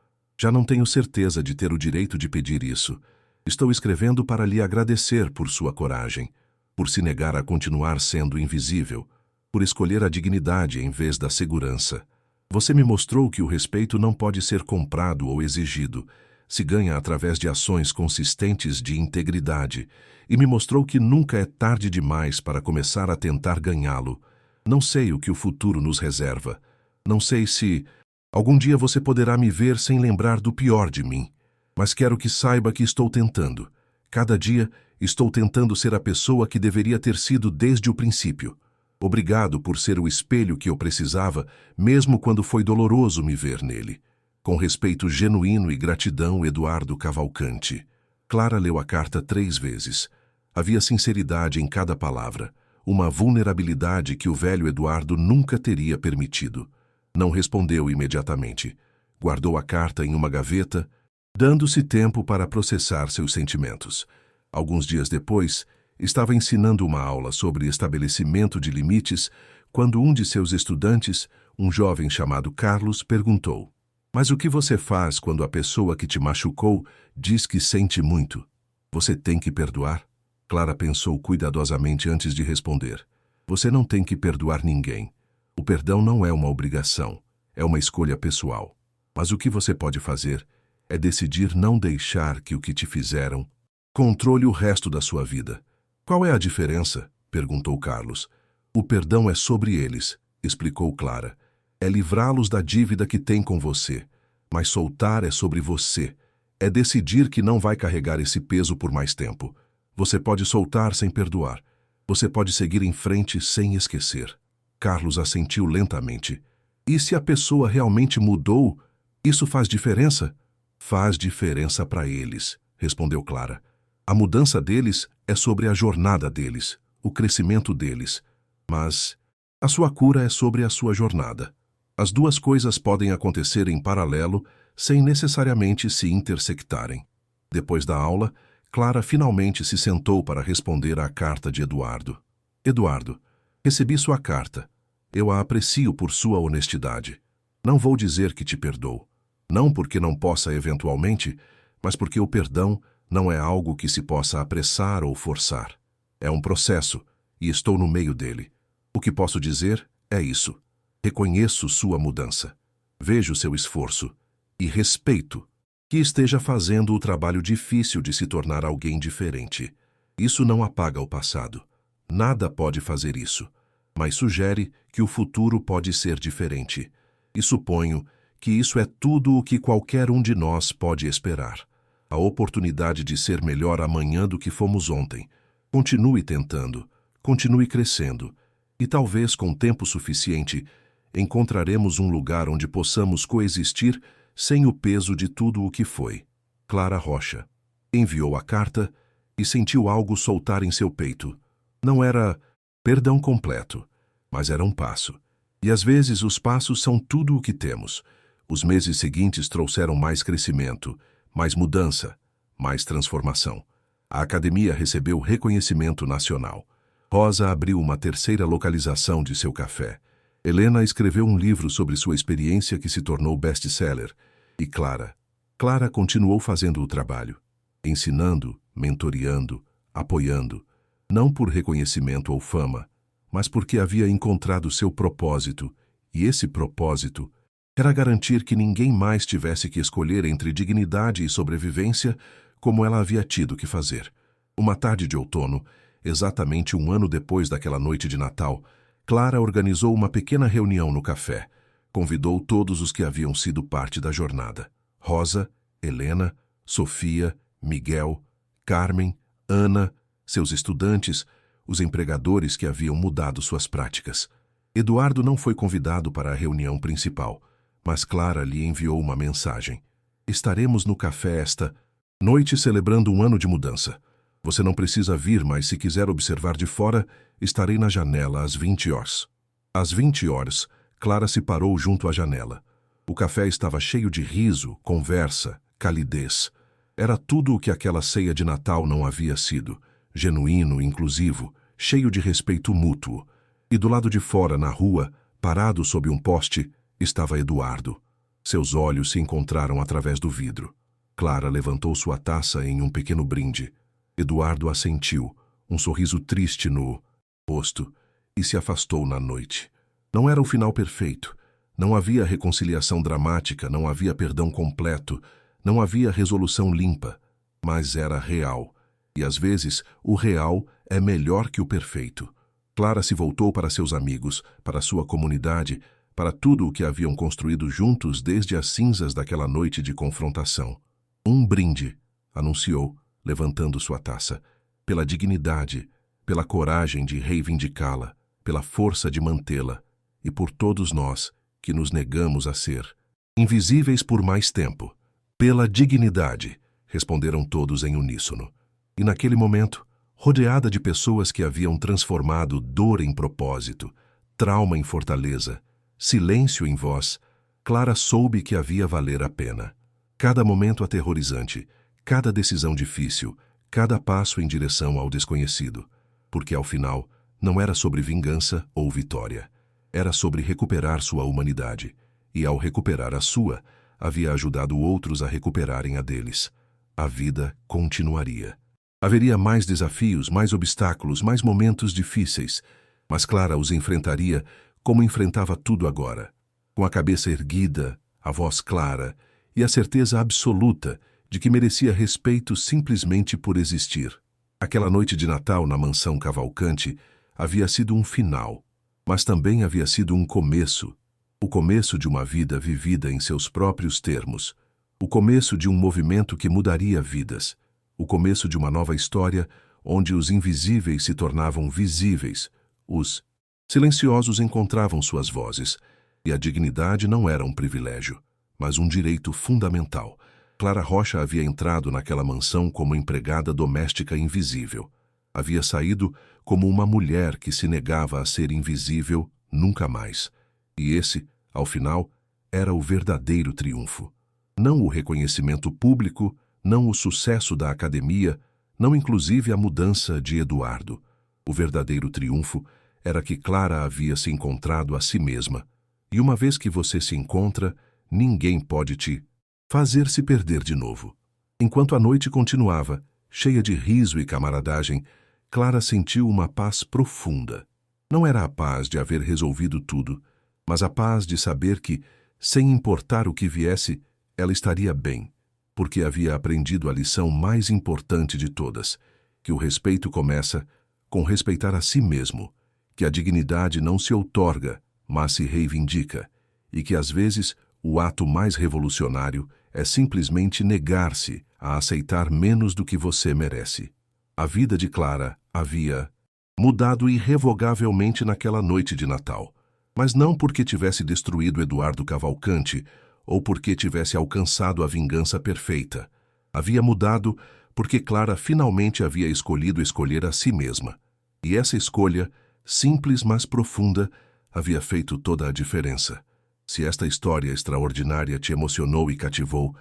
Já não tenho certeza de ter o direito de pedir isso. Estou escrevendo para lhe agradecer por sua coragem, por se negar a continuar sendo invisível, por escolher a dignidade em vez da segurança. Você me mostrou que o respeito não pode ser comprado ou exigido, se ganha através de ações consistentes de integridade, e me mostrou que nunca é tarde demais para começar a tentar ganhá-lo. Não sei o que o futuro nos reserva. Não sei se algum dia você poderá me ver sem lembrar do pior de mim. Mas quero que saiba que estou tentando. Cada dia estou tentando ser a pessoa que deveria ter sido desde o princípio. Obrigado por ser o espelho que eu precisava, mesmo quando foi doloroso me ver nele. Com respeito genuíno e gratidão, Eduardo Cavalcante. Clara leu a carta 3 vezes. Havia sinceridade em cada palavra, uma vulnerabilidade que o velho Eduardo nunca teria permitido. Não respondeu imediatamente. Guardou a carta em uma gaveta, dando-se tempo para processar seus sentimentos. Alguns dias depois, estava ensinando uma aula sobre estabelecimento de limites quando um de seus estudantes, um jovem chamado Carlos, perguntou: "Mas o que você faz quando a pessoa que te machucou diz que sente muito? Você tem que perdoar?" Clara pensou cuidadosamente antes de responder. Você não tem que perdoar ninguém. O perdão não é uma obrigação, é uma escolha pessoal. Mas o que você pode fazer é decidir não deixar que o que te fizeram controle o resto da sua vida. Qual é a diferença? Perguntou Carlos. O perdão é sobre eles, explicou Clara. É livrá-los da dívida que têm com você. Mas soltar é sobre você. É decidir que não vai carregar esse peso por mais tempo. Você pode soltar sem perdoar. Você pode seguir em frente sem esquecer. Carlos assentiu lentamente. E se a pessoa realmente mudou, isso faz diferença? Faz diferença para eles, respondeu Clara. A mudança deles é sobre a jornada deles, o crescimento deles. Mas a sua cura é sobre a sua jornada. As duas coisas podem acontecer em paralelo, sem necessariamente se intersectarem. Depois da aula, Clara finalmente se sentou para responder à carta de Eduardo. Eduardo, recebi sua carta. Eu a aprecio por sua honestidade. Não vou dizer que te perdoo. Não porque não possa eventualmente, mas porque o perdão não é algo que se possa apressar ou forçar. É um processo, e estou no meio dele. O que posso dizer é isso. Reconheço sua mudança. Vejo seu esforço. E respeito que esteja fazendo o trabalho difícil de se tornar alguém diferente. Isso não apaga o passado. Nada pode fazer isso. Mas sugere que o futuro pode ser diferente. E suponho que isso é tudo o que qualquer um de nós pode esperar. A oportunidade de ser melhor amanhã do que fomos ontem. Continue tentando, continue crescendo, e talvez com tempo suficiente encontraremos um lugar onde possamos coexistir sem o peso de tudo o que foi. Clara Rocha. Enviou a carta e sentiu algo soltar em seu peito. Não era perdão completo, mas era um passo. E às vezes os passos são tudo o que temos. Os meses seguintes trouxeram mais crescimento, mais mudança, mais transformação. A academia recebeu reconhecimento nacional. Rosa abriu uma terceira localização de seu café. Helena escreveu um livro sobre sua experiência que se tornou best-seller. E Clara continuou fazendo o trabalho, ensinando, mentoreando, apoiando, não por reconhecimento ou fama, mas porque havia encontrado seu propósito E esse propósito era garantir que ninguém mais tivesse que escolher entre dignidade e sobrevivência como ela havia tido que fazer. Uma tarde de outono, exatamente um ano depois daquela noite de Natal, Clara organizou uma pequena reunião no café. Convidou todos os que haviam sido parte da jornada. Rosa, Helena, Sofia, Miguel, Carmen, Ana, seus estudantes, os empregadores que haviam mudado suas práticas. Eduardo não foi convidado para a reunião principal, mas Clara lhe enviou uma mensagem. Estaremos no café esta noite celebrando um ano de mudança. Você não precisa vir, mas se quiser observar de fora, estarei na janela às 20 horas. Às 20 horas, Clara se parou junto à janela. O café estava cheio de riso, conversa, calidez. Era tudo o que aquela ceia de Natal não havia sido. Genuíno, inclusivo, cheio de respeito mútuo. E do lado de fora, na rua, parado sob um poste, estava Eduardo. Seus olhos se encontraram através do vidro. Clara levantou sua taça em um pequeno brinde. Eduardo assentiu, um sorriso triste no rosto, e se afastou na noite. Não era o final perfeito. Não havia reconciliação dramática, não havia perdão completo, não havia resolução limpa, mas era real. E às vezes, o real é melhor que o perfeito. Clara se voltou para seus amigos, para sua comunidade, para tudo o que haviam construído juntos desde as cinzas daquela noite de confrontação. Um brinde, anunciou, levantando sua taça, pela dignidade, pela coragem de reivindicá-la, pela força de mantê-la, e por todos nós que nos negamos a ser invisíveis por mais tempo. Pela dignidade, responderam todos em uníssono. E naquele momento, rodeada de pessoas que haviam transformado dor em propósito, trauma em fortaleza, silêncio em voz, Clara soube que havia valer a pena. Cada momento aterrorizante, cada decisão difícil, cada passo em direção ao desconhecido. Porque, ao final, não era sobre vingança ou vitória. Era sobre recuperar sua humanidade. E, ao recuperar a sua, havia ajudado outros a recuperarem a deles. A vida continuaria. Haveria mais desafios, mais obstáculos, mais momentos difíceis, mas Clara os enfrentaria como enfrentava tudo agora, com a cabeça erguida, a voz clara e a certeza absoluta de que merecia respeito simplesmente por existir. Aquela noite de Natal na mansão Cavalcante havia sido um final, mas também havia sido um começo. O começo de uma vida vivida em seus próprios termos. O começo de um movimento que mudaria vidas. O começo de uma nova história onde os invisíveis se tornavam visíveis. Os silenciosos encontravam suas vozes. E a dignidade não era um privilégio, mas um direito fundamental. Clara Rocha havia entrado naquela mansão como empregada doméstica invisível. Havia saído como uma mulher que se negava a ser invisível nunca mais. E esse, ao final, era o verdadeiro triunfo. Não o reconhecimento público, não o sucesso da academia, não inclusive a mudança de Eduardo. O verdadeiro triunfo era que Clara havia se encontrado a si mesma. E uma vez que você se encontra, ninguém pode te fazer se perder de novo. Enquanto a noite continuava, cheia de riso e camaradagem, Clara sentiu uma paz profunda. Não era a paz de haver resolvido tudo, mas a paz de saber que, sem importar o que viesse, ela estaria bem, porque havia aprendido a lição mais importante de todas, que o respeito começa com respeitar a si mesmo, que a dignidade não se outorga, mas se reivindica, e que às vezes o ato mais revolucionário é simplesmente negar-se a aceitar menos do que você merece. A vida de Clara havia mudado irrevogavelmente naquela noite de Natal, mas não porque tivesse destruído Eduardo Cavalcante ou porque tivesse alcançado a vingança perfeita. Havia mudado porque Clara finalmente havia escolhido escolher a si mesma. E essa escolha, simples mas profunda, havia feito toda a diferença. Se esta história extraordinária te emocionou e cativou,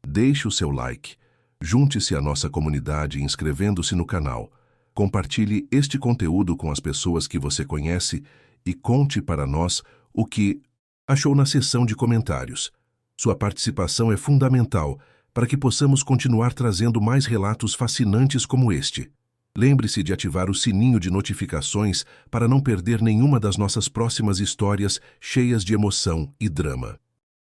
deixe o seu like, junte-se à nossa comunidade inscrevendo-se no canal, compartilhe este conteúdo com as pessoas que você conhece e conte para nós o que achou na seção de comentários. Sua participação é fundamental para que possamos continuar trazendo mais relatos fascinantes como este. Lembre-se de ativar o sininho de notificações para não perder nenhuma das nossas próximas histórias cheias de emoção e drama.